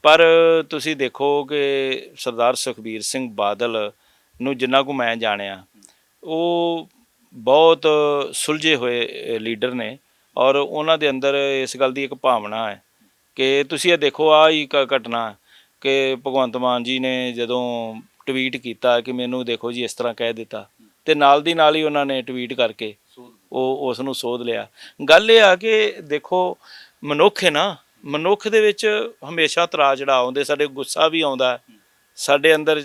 ਪਰ ਤੁਸੀਂ ਦੇਖੋ ਕਿ ਸਰਦਾਰ ਸੁਖਬੀਰ ਸਿੰਘ ਬਾਦਲ ਨੂੰ ਜਿੰਨਾ ਕੁ ਮੈਂ ਜਾਣਿਆ, ਉਹ ਬਹੁਤ ਸੁਲਝੇ ਹੋਏ ਲੀਡਰ ਨੇ ਔਰ ਉਹਨਾਂ ਦੇ ਅੰਦਰ ਇਸ ਗੱਲ ਦੀ ਇੱਕ ਭਾਵਨਾ ਹੈ ਕਿ ਤੁਸੀਂ ਇਹ ਦੇਖੋ, ਆਹ ਹੀ ਘਟਨਾ ਕਿ ਭਗਵੰਤ ਮਾਨ ਜੀ ਨੇ ਜਦੋਂ ਟਵੀਟ ਕੀਤਾ ਕਿ ਮੈਨੂੰ ਦੇਖੋ ਜੀ ਇਸ ਤਰ੍ਹਾਂ ਕਹਿ ਦਿੱਤਾ, ਅਤੇ ਨਾਲ ਦੀ ਨਾਲ ਹੀ ਉਹਨਾਂ ਨੇ ਟਵੀਟ ਕਰਕੇ ਉਹ ਉਸ ਨੂੰ ਸੋਧ ਲਿਆ। ਗੱਲ ਇਹ ਆ ਕਿ ਦੇਖੋ, ਮਨੁੱਖ ਹੈ ਨਾ, ਮਨੁੱਖ ਦੇ ਵਿੱਚ ਹਮੇਸ਼ਾ ਉਤਰਾਅ ਚੜ੍ਹਾਅ ਆਉਂਦੇ, ਸਾਡੇ ਗੁੱਸਾ ਵੀ ਆਉਂਦਾ, ਸਾਡੇ ਅੰਦਰ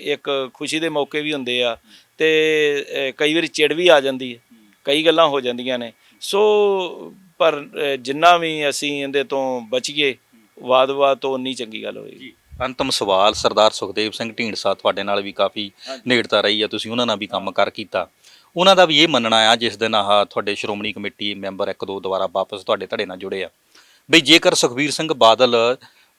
ਇੱਕ ਖੁਸ਼ੀ ਦੇ ਮੌਕੇ ਵੀ ਹੁੰਦੇ ਆ, ਅਤੇ ਕਈ ਵਾਰੀ ਚਿੜ ਵੀ ਆ ਜਾਂਦੀ ਹੈ, ਕਈ ਗੱਲਾਂ ਹੋ ਜਾਂਦੀਆਂ ਨੇ। ਸੋ ਪਰ ਜਿੰਨਾ ਵੀ ਅਸੀਂ ਇਹਦੇ ਤੋਂ ਬਚੀਏ ਵਾਦ-ਵਾਦ ਤੋਂ ਉਨੀ ਚੰਗੀ ਗੱਲ ਹੋਏਗੀ। ਅੰਤਮ ਸਵਾਲ, ਸਰਦਾਰ ਸੁਖਦੇਵ ਸਿੰਘ ਢੀਂਡਸਾ ਤੁਹਾਡੇ ਨਾਲ ਵੀ ਕਾਫੀ ਨੇੜਤਾ ਰਹੀ ਆ, ਤੁਸੀਂ ਉਹਨਾਂ ਨਾਲ ਵੀ ਕੰਮ ਕਰ ਕੀਤਾ, ਉਹਨਾਂ ਦਾ ਵੀ ਇਹ ਮੰਨਣਾ ਆ ਜਿਸ ਦਿਨ ਆਹ ਤੁਹਾਡੇ ਸ਼੍ਰੋਮਣੀ ਕਮੇਟੀ ਮੈਂਬਰ ਇੱਕ ਦੋ ਦੁਬਾਰਾ ਵਾਪਸ ਤੁਹਾਡੇ ਧੜੇ ਨਾਲ ਜੁੜੇ ਆ, ਬਈ ਜੇਕਰ ਸੁਖਬੀਰ ਸਿੰਘ ਬਾਦਲ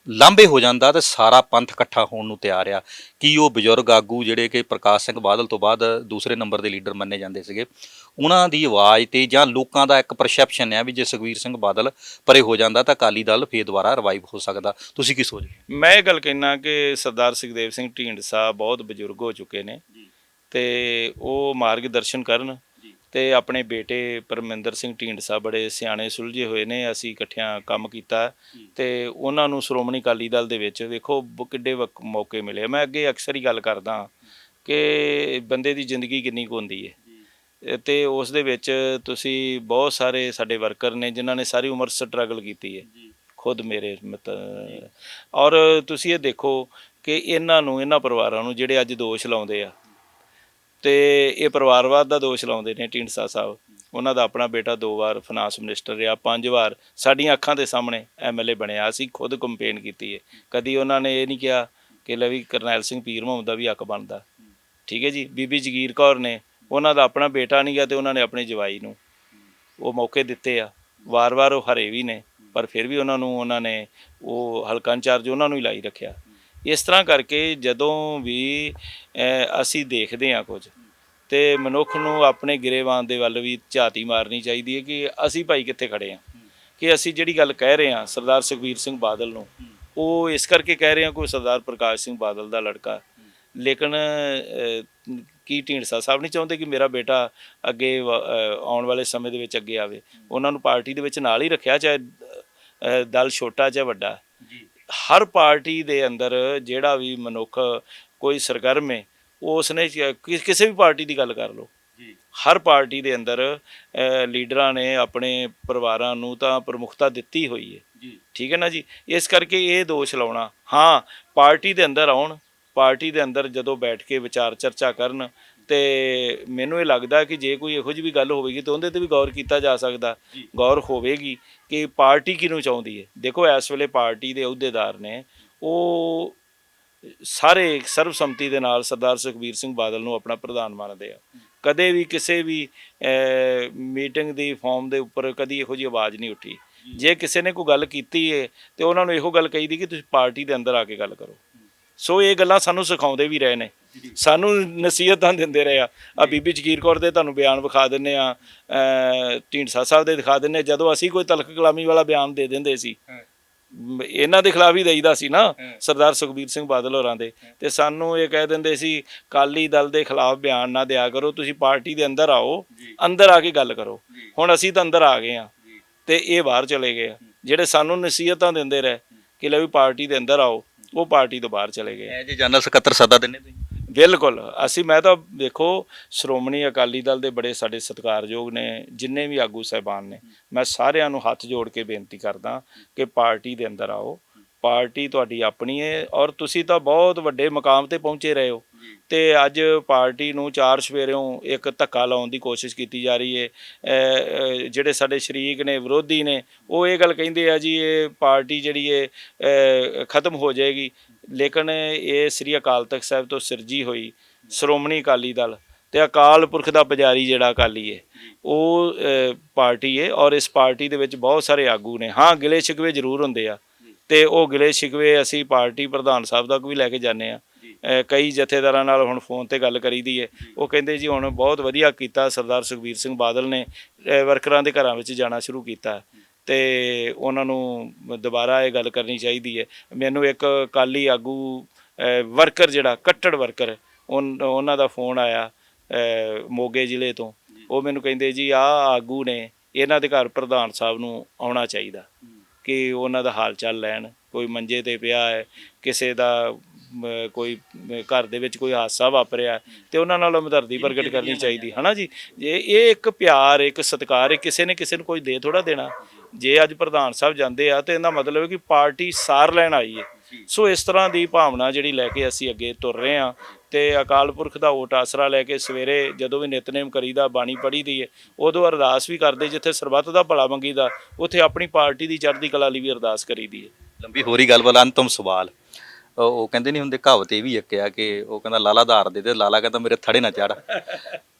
ਲਾਂਭੇ ਹੋ ਜਾਂਦਾ ਤਾਂ ਸਾਰਾ ਪੰਥ ਇਕੱਠਾ ਹੋਣ ਨੂੰ ਤਿਆਰ ਆ। ਕੀ ਉਹ ਬਜ਼ੁਰਗ ਆਗੂ ਜਿਹੜੇ ਕਿ ਪ੍ਰਕਾਸ਼ ਸਿੰਘ ਬਾਦਲ ਤੋਂ ਬਾਅਦ ਦੂਸਰੇ ਨੰਬਰ ਦੇ ਲੀਡਰ ਮੰਨੇ ਜਾਂਦੇ ਸੀਗੇ, ਉਹਨਾਂ ਦੀ ਆਵਾਜ਼ ਤੇ ਜਾਂ ਲੋਕਾਂ ਦਾ ਇੱਕ ਪਰਸੈਪਸ਼ਨ ਆ ਵੀ ਜੇ ਸੁਖਬੀਰ ਸਿੰਘ ਬਾਦਲ ਪਰੇ ਹੋ ਜਾਂਦਾ ਤਾਂ ਅਕਾਲੀ ਦਲ ਫੇਰ ਦੁਬਾਰਾ ਰਿਵਾਈਵ ਹੋ ਸਕਦਾ, ਤੁਸੀਂ ਕੀ ਸੋਚਦੇ? ਮੈਂ ਇਹ ਗੱਲ ਕਹਿਣਾ ਕਿ ਸਰਦਾਰ ਸੁਖਦੇਵ ਸਿੰਘ ਢੀਂਡਸਾ ਬਹੁਤ ਬਜ਼ੁਰਗ ਹੋ ਚੁੱਕੇ ਨੇ ਤੇ ਉਹ ਮਾਰਗਦਰਸ਼ਨ ਕਰਨ ਤੇ ਆਪਣੇ ਬੇਟੇ ਪਰਮਿੰਦਰ ਸਿੰਘ ਢੀਂਡਸਾ ਬੜੇ ਸਿਆਣੇ ਸੁਲਝੇ ਹੋਏ ਨੇ, ਅਸੀਂ ਇਕੱਠਿਆਂ ਕੰਮ ਕੀਤਾ ਤੇ ਉਹਨਾਂ ਨੂੰ ਸ਼੍ਰੋਮਣੀ ਅਕਾਲੀ ਦਲ ਦੇ ਵਿੱਚ ਵੇਖੋ ਕਿੱਡੇ ਮੌਕੇ ਮਿਲੇ। ਮੈਂ ਅੱਗੇ ਅਕਸਰ ਹੀ ਗੱਲ ਕਰਦਾ ਕਿ ਬੰਦੇ ਦੀ ਜ਼ਿੰਦਗੀ ਕਿੰਨੀ ਕੁ ਹੁੰਦੀ ਹੈ ਤੇ ਉਸ ਦੇ ਵਿੱਚ ਤੁਸੀਂ ਬਹੁਤ ਸਾਰੇ ਸਾਡੇ ਵਰਕਰ ਨੇ ਜਿਨ੍ਹਾਂ ਨੇ ਸਾਰੀ ਉਮਰ ਸਟਰਗਲ ਕੀਤੀ ਹੈ, ਖੁਦ ਮੇਰੇ ਔਰ ਤੁਸੀਂ ਇਹ ਦੇਖੋ ਕਿ ਇਹਨਾਂ ਪਰਿਵਾਰਾਂ ਨੂੰ ਜਿਹੜੇ ਅੱਜ ਦੋਸ਼ ਲਾਉਂਦੇ ਆ ਤੇ ਇਹ ਪਰਿਵਾਰਵਾਦ ਦਾ ਦੋਸ਼ ਲਾਉਂਦੇ ਨੇ ਢੀਂਡਸਾ ਸਾਹਿਬ, ਉਹਨਾਂ ਦਾ ਆਪਣਾ ਬੇਟਾ 2 ਵਾਰ ਫਾਈਨਾਂਸ ਮਿਨਿਸਟਰ ਰਿਹਾ, 5 ਵਾਰ ਸਾਡੀਆਂ ਅੱਖਾਂ ਦੇ ਸਾਹਮਣੇ MLA ਬਣਿਆ, ਅਸੀਂ ਖੁਦ ਕੰਪੇਨ ਕੀਤੀ ਹੈ, ਕਦੀ ਉਹਨਾਂ ਨੇ ਇਹ ਨਹੀਂ ਕਿਹਾ ਕਿ ਲੈ ਵੀ ਕਰਨੈਲ ਸਿੰਘ ਪੀਰ ਮੁਹੰਮਦ ਦਾ ਵੀ ਹੱਕ ਬਣਦਾ, ਠੀਕ ਹੈ ਜੀ। ਬੀਬੀ ਜਗੀਰ ਕੌਰ ਨੇ, ਉਹਨਾਂ ਦਾ ਆਪਣਾ ਬੇਟਾ ਨਹੀਂ ਗਾ ਤੇ ਉਹਨਾਂ ਨੇ ਆਪਣੇ ਜਵਾਈ ਨੂੰ ਉਹ ਮੌਕੇ ਦਿੱਤੇ ਆ, ਵਾਰ-ਵਾਰ ਉਹ ਹਰੇ ਵੀ ਨੇ ਪਰ ਫਿਰ ਵੀ ਉਹਨਾਂ ਨੇ ਉਹ ਹਲਕਾ ਇੰਚਾਰਜ ਉਹਨਾਂ ਨੂੰ ਹੀ ਲਾਈ ਰੱਖਿਆ। ਇਸ ਤਰ੍ਹਾਂ ਕਰਕੇ ਜਦੋਂ ਵੀ ਅਸੀਂ ਦੇਖਦੇ ਹਾਂ ਕੁਝ ਤੇ ਮਨੁੱਖ ਨੂੰ ਆਪਣੇ ਗਿਰੇਬਾਨ ਦੇ ਵੱਲ ਵੀ ਝਾਤੀ ਮਾਰਨੀ ਚਾਹੀਦੀ ਹੈ ਕਿ ਅਸੀਂ ਭਾਈ ਕਿੱਥੇ ਖੜੇ ਹਾਂ, ਕਿ ਅਸੀਂ ਜਿਹੜੀ ਗੱਲ ਕਹਿ ਰਹੇ ਹਾਂ ਸਰਦਾਰ ਸੁਖਬੀਰ ਸਿੰਘ ਬਾਦਲ ਨੂੰ, ਉਹ ਇਸ ਕਰਕੇ ਕਹਿ ਰਹੇ ਹਾਂ ਕੋਈ ਸਰਦਾਰ ਪ੍ਰਕਾਸ਼ ਸਿੰਘ ਬਾਦਲ ਦਾ ਲੜਕਾ, ਲੇਕਿਨ ਕੀ ਢੀਂਡਸਾ ਸਾਹਿਬ ਨਹੀਂ ਚਾਹੁੰਦੇ ਕਿ ਮੇਰਾ ਬੇਟਾ ਅੱਗੇ ਆਉਣ ਵਾਲੇ ਸਮੇਂ ਦੇ ਵਿੱਚ ਅੱਗੇ ਆਵੇ? ਉਹਨਾਂ ਨੂੰ ਪਾਰਟੀ ਦੇ ਵਿੱਚ ਨਾਲ ਹੀ ਰੱਖਿਆ, ਚਾਹੇ ਦਲ ਛੋਟਾ ਚਾਹੇ ਵੱਡਾ। ਹਰ ਪਾਰਟੀ ਦੇ ਅੰਦਰ ਜਿਹੜਾ ਵੀ ਮਨੁੱਖ ਕੋਈ ਸਰਗਰਮ ਹੈ ਉਸਨੇ ਕਿਸੇ ਵੀ ਪਾਰਟੀ ਦੀ ਗੱਲ ਕਰ ਲਓ, ਹਰ ਪਾਰਟੀ ਦੇ ਅੰਦਰ ਲੀਡਰਾਂ ਨੇ ਆਪਣੇ ਪਰਿਵਾਰਾਂ ਨੂੰ ਤਾਂ ਪ੍ਰਮੁੱਖਤਾ ਦਿੱਤੀ ਹੋਈ ਹੈ, ਠੀਕ ਹੈ ਨਾ ਜੀ। ਇਸ ਕਰਕੇ ਇਹ ਦੋਸ਼ ਲਾਉਣਾ, ਹਾਂ ਪਾਰਟੀ ਦੇ ਅੰਦਰ ਆਉਣ, ਪਾਰਟੀ ਦੇ ਅੰਦਰ ਜਦੋਂ ਬੈਠ ਕੇ ਵਿਚਾਰ ਚਰਚਾ ਕਰਨ ਤੇ ਮੈਨੂੰ ਇਹ ਲੱਗਦਾ ਕਿ ਜੇ ਕੋਈ ਇਹੋ ਜਿਹੀ ਵੀ ਗੱਲ ਹੋਵੇਗੀ ਤਾਂ ਉਹਦੇ 'ਤੇ ਵੀ ਗੌਰ ਕੀਤਾ ਜਾ ਸਕਦਾ, ਗੌਰ ਹੋਵੇਗੀ ਕਿ ਪਾਰਟੀ ਕਿਹਨੂੰ ਚਾਹੁੰਦੀ ਹੈ। ਦੇਖੋ ਇਸ ਵੇਲੇ ਪਾਰਟੀ ਦੇ ਅਹੁਦੇਦਾਰ ਨੇ ਉਹ ਸਾਰੇ ਸਰਬਸੰਮਤੀ ਦੇ ਨਾਲ ਸਰਦਾਰ ਸੁਖਬੀਰ ਸਿੰਘ ਬਾਦਲ ਨੂੰ ਆਪਣਾ ਪ੍ਰਧਾਨ ਮੰਨਦੇ ਆ, ਕਦੇ ਵੀ ਕਿਸੇ ਵੀ ਮੀਟਿੰਗ ਦੀ ਫਾਰਮ ਦੇ ਉੱਪਰ ਕਦੀ ਇਹੋ ਜਿਹੀ ਆਵਾਜ਼ ਨਹੀਂ ਉੱਠੀ। ਜੇ ਕਿਸੇ ਨੇ ਕੋਈ ਗੱਲ ਕੀਤੀ ਹੈ ਤੇ ਉਹਨਾਂ ਨੂੰ ਇਹੋ ਗੱਲ ਕਹੀ ਦੀ ਕਿ ਤੁਸੀਂ ਪਾਰਟੀ ਦੇ ਅੰਦਰ ਆ ਕੇ ਗੱਲ ਕਰੋ। ਸੋ ਇਹ ਗੱਲਾਂ ਸਾਨੂੰ ਸਿਖਾਉਂਦੇ ਵੀ ਰਹੇ ਨੇ, ਸਾਨੂੰ ਨਸੀਹਤਾਂ ਦਿੰਦੇ ਰਹੇ ਆ। ਬੀਬੀ ਜਗੀਰ ਕੌਰ ਦੇ ਤੁਹਾਨੂੰ ਬਿਆਨ ਵਿਖਾ ਦਿੰਦੇ ਆ, ਢੀਂਡਸਾ ਸਾਹਿਬ ਦੇ ਦਿਖਾ ਦਿੰਦੇ, ਜਦੋਂ ਅਸੀਂ ਕੋਈ ਤਲਖ ਕਲਾਮੀ ਵਾਲਾ ਬਿਆਨ ਦੇ ਦਿੰਦੇ ਸੀ ਇਹਨਾਂ ਦੇ ਖਿਲਾਫ ਹੀ ਦੇਈਦਾ ਸੀ ਨਾ ਸਰਦਾਰ ਸੁਖਬੀਰ ਸਿੰਘ ਬਾਦਲ ਹੋਰਾਂ ਦੇ, ਤੇ ਸਾਨੂੰ ਇਹ ਕਹਿ ਦਿੰਦੇ ਸੀ ਅਕਾਲੀ ਦਲ ਦੇ ਖਿਲਾਫ ਬਿਆਨ ਨਾ ਦਿਆ ਕਰੋ, ਤੁਸੀਂ ਪਾਰਟੀ ਦੇ ਅੰਦਰ ਆਓ, ਅੰਦਰ ਆ ਕੇ ਗੱਲ ਕਰੋ। ਹੁਣ ਅਸੀਂ ਤਾਂ ਅੰਦਰ ਆ ਗਏ ਹਾਂ ਤੇ ਇਹ ਬਾਹਰ ਚਲੇ ਗਏ ਆ, ਜਿਹੜੇ ਸਾਨੂੰ ਨਸੀਹਤਾਂ ਦਿੰਦੇ ਰਹੇ ਕਿ ਲੈ ਵੀ ਪਾਰਟੀ ਦੇ ਅੰਦਰ ਆਓ, ਉਹ ਪਾਰਟੀ ਤੋਂ ਬਾਹਰ ਚਲੇ ਗਏ। ਜੇ ਜਨਰਲ ਸਕੱਤਰ ਸੱਦਾ ਦਿੰਦੇ ਤੁਸੀਂ? ਬਿਲਕੁਲ, ਮੈਂ ਤਾਂ ਦੇਖੋ ਸ਼੍ਰੋਮਣੀ ਅਕਾਲੀ ਦਲ ਦੇ ਬੜੇ ਸਾਡੇ ਸਤਿਕਾਰਯੋਗ ਨੇ ਜਿੰਨੇ ਵੀ ਆਗੂ ਸਾਹਿਬਾਨ ਨੇ, ਮੈਂ ਸਾਰਿਆਂ ਨੂੰ ਹੱਥ ਜੋੜ ਕੇ ਬੇਨਤੀ ਕਰਦਾ ਕਿ ਪਾਰਟੀ ਦੇ ਅੰਦਰ ਆਓ, ਪਾਰਟੀ ਤੁਹਾਡੀ ਆਪਣੀ ਹੈ ਔਰ ਤੁਸੀਂ ਤਾਂ ਬਹੁਤ ਵੱਡੇ ਮੁਕਾਮ ਤੇ ਪਹੁੰਚੇ ਰਹੇ ਹੋ ਤੇ ਅੱਜ ਪਾਰਟੀ ਨੂੰ ਚਾਰ ਸਵੇਰਿਓਂ ਇੱਕ ਧੱਕਾ ਲਾਉਣ ਦੀ ਕੋਸ਼ਿਸ਼ ਕੀਤੀ ਜਾ ਰਹੀ ਹੈ। ਜਿਹੜੇ ਸਾਡੇ ਸ਼ਰੀਕ ਨੇ, ਵਿਰੋਧੀ ਨੇ, ਉਹ ਇਹ ਗੱਲ ਕਹਿੰਦੇ ਆ ਜੀ ਇਹ ਪਾਰਟੀ ਜਿਹੜੀ ਹੈ ਖਤਮ ਹੋ ਜਾਏਗੀ, ਲੇਕਿਨ ਇਹ ਸ੍ਰੀ ਅਕਾਲ ਤਖਤ ਸਾਹਿਬ ਤੋਂ ਸਿਰਜੀ ਹੋਈ ਸ਼੍ਰੋਮਣੀ ਅਕਾਲੀ ਦਲ ਤੇ ਅਕਾਲ ਪੁਰਖ ਦਾ ਪੁਜਾਰੀ ਜਿਹੜਾ ਅਕਾਲੀ ਹੈ ਉਹ ਪਾਰਟੀ ਹੈ ਔਰ ਇਸ ਪਾਰਟੀ ਦੇ ਵਿੱਚ ਬਹੁਤ ਸਾਰੇ ਆਗੂ ਨੇ। ਹਾਂ ਗਿਲੇ ਸ਼ਿਕਵੇ ਜ਼ਰੂਰ ਹੁੰਦੇ ਆ ਤੇ ਉਹ ਗਿਲੇ ਸ਼ਿਕਵੇ ਅਸੀਂ ਪਾਰਟੀ ਪ੍ਰਧਾਨ ਸਾਹਿਬ ਤੱਕ ਵੀ ਲੈ ਕੇ ਜਾਂਦੇ ਆ। ਕਈ ਜਥੇਦਾਰਾਂ ਨਾਲ ਹੁਣ ਫੋਨ ਤੇ ਗੱਲ ਕਰੀਦੀ ਹੈ, ਉਹ ਕਹਿੰਦੇ ਜੀ ਹੁਣ ਬਹੁਤ ਵਧੀਆ ਕੀਤਾ ਸਰਦਾਰ ਸੁਖਬੀਰ ਸਿੰਘ ਬਾਦਲ ਨੇ ਵਰਕਰਾਂ ਦੇ ਘਰਾਂ ਵਿੱਚ ਜਾਣਾ ਸ਼ੁਰੂ ਕੀਤਾ ਤੇ ਉਹਨਾਂ ਨੂੰ ਦੁਬਾਰਾ ਇਹ ਗੱਲ ਕਰਨੀ ਚਾਹੀਦੀ ਹੈ। ਮੈਨੂੰ ਇੱਕ ਅਕਾਲੀ ਆਗੂ ਵਰਕਰ ਜਿਹੜਾ ਕੱਟੜ ਵਰਕਰ ਉਹਨਾਂ ਦਾ ਫੋਨ ਆਇਆ ਮੋਗੇ ਜ਼ਿਲ੍ਹੇ ਤੋਂ, ਉਹ ਮੈਨੂੰ ਕਹਿੰਦੇ ਜੀ ਆਹ ਆਗੂ ਨੇ ਇਹਨਾਂ ਦੇ ਘਰ ਪ੍ਰਧਾਨ ਸਾਹਿਬ ਨੂੰ ਆਉਣਾ ਚਾਹੀਦਾ ਕਿ ਉਹਨਾਂ ਦਾ ਹਾਲ ਚਾਲ ਲੈਣ, ਕੋਈ ਮੰਜੇ ਤੇ ਪਿਆ ਹੈ, ਕਿਸੇ ਦਾ ਕੋਈ ਘਰ ਦੇ ਵਿੱਚ ਕੋਈ ਹਾਦਸਾ ਵਾਪਰਿਆ ਤੇ ਉਹਨਾਂ ਨਾਲ ਹਮਦਰਦੀ ਪ੍ਰਗਟ ਕਰਨੀ ਚਾਹੀਦੀ ਹੈ ਨਾ ਜੀ। ਜੇ ਇਹ ਇੱਕ ਪਿਆਰ ਇੱਕ ਸਤਿਕਾਰ ਹੈ, ਕਿਸੇ ਨੇ ਕਿਸੇ ਨੂੰ ਕੋਈ ਦੇ ਥੋੜ੍ਹਾ ਦੇਣਾ। ਜੇ ਅੱਜ ਪ੍ਰਧਾਨ ਸਾਹਿਬ ਜਾਂਦੇ ਆ ਤੇ ਇਹਦਾ ਮਤਲਬ ਹੈ ਕਿ ਪਾਰਟੀ ਸਾਰ ਲੈਣ ਆਈ ਹੈ। ਸੋ ਇਸ ਤਰ੍ਹਾਂ ਦੀ ਭਾਵਨਾ ਜਿਹੜੀ ਲੈ ਕੇ ਅਸੀਂ ਅੱਗੇ ਤੁਰ ਰਹੇ ਹਾਂ ਤੇ ਅਕਾਲ ਪੁਰਖ ਦਾ ਓਟ ਆਸਰਾ ਲੈ ਕੇ ਸਵੇਰੇ ਜਦੋਂ ਵੀ ਨਿਤਨੇਮ ਕਰੀਦਾ, ਬਾਣੀ ਪੜ੍ਹੀ ਦੀ ਹੈ, ਉਦੋਂ ਅਰਦਾਸ ਵੀ ਕਰਦੇ। ਜਿੱਥੇ ਸਰਬੱਤ ਦਾ ਭਲਾ ਮੰਗੀਦਾ, ਉੱਥੇ ਆਪਣੀ ਪਾਰਟੀ ਦੀ ਚੜ੍ਹਦੀ ਕਲਾ ਲਈ ਵੀ ਅਰਦਾਸ ਕਰੀਦੀ ਹੈ। ਲੰਬੀ ਹੋਰੀ ਗੱਲ ਵਾਲਾ ਅੰਤਮ ਸਵਾਲ, ਉਹ ਕਹਿੰਦੇ ਨਹੀਂ ਹੁੰਦੇ, ਕਹਾਵਤ ਇਹ ਵੀ ਇੱਕ ਆ ਕਿ ਉਹ ਕਹਿੰਦਾ ਲਾਲਾ ਆਧਾਰ ਦੇ, ਤੇ ਲਾਲਾ ਕਹਿੰਦਾ ਮੇਰੇ ਥੜੇ ਨਾ ਚੜ੍ਹ।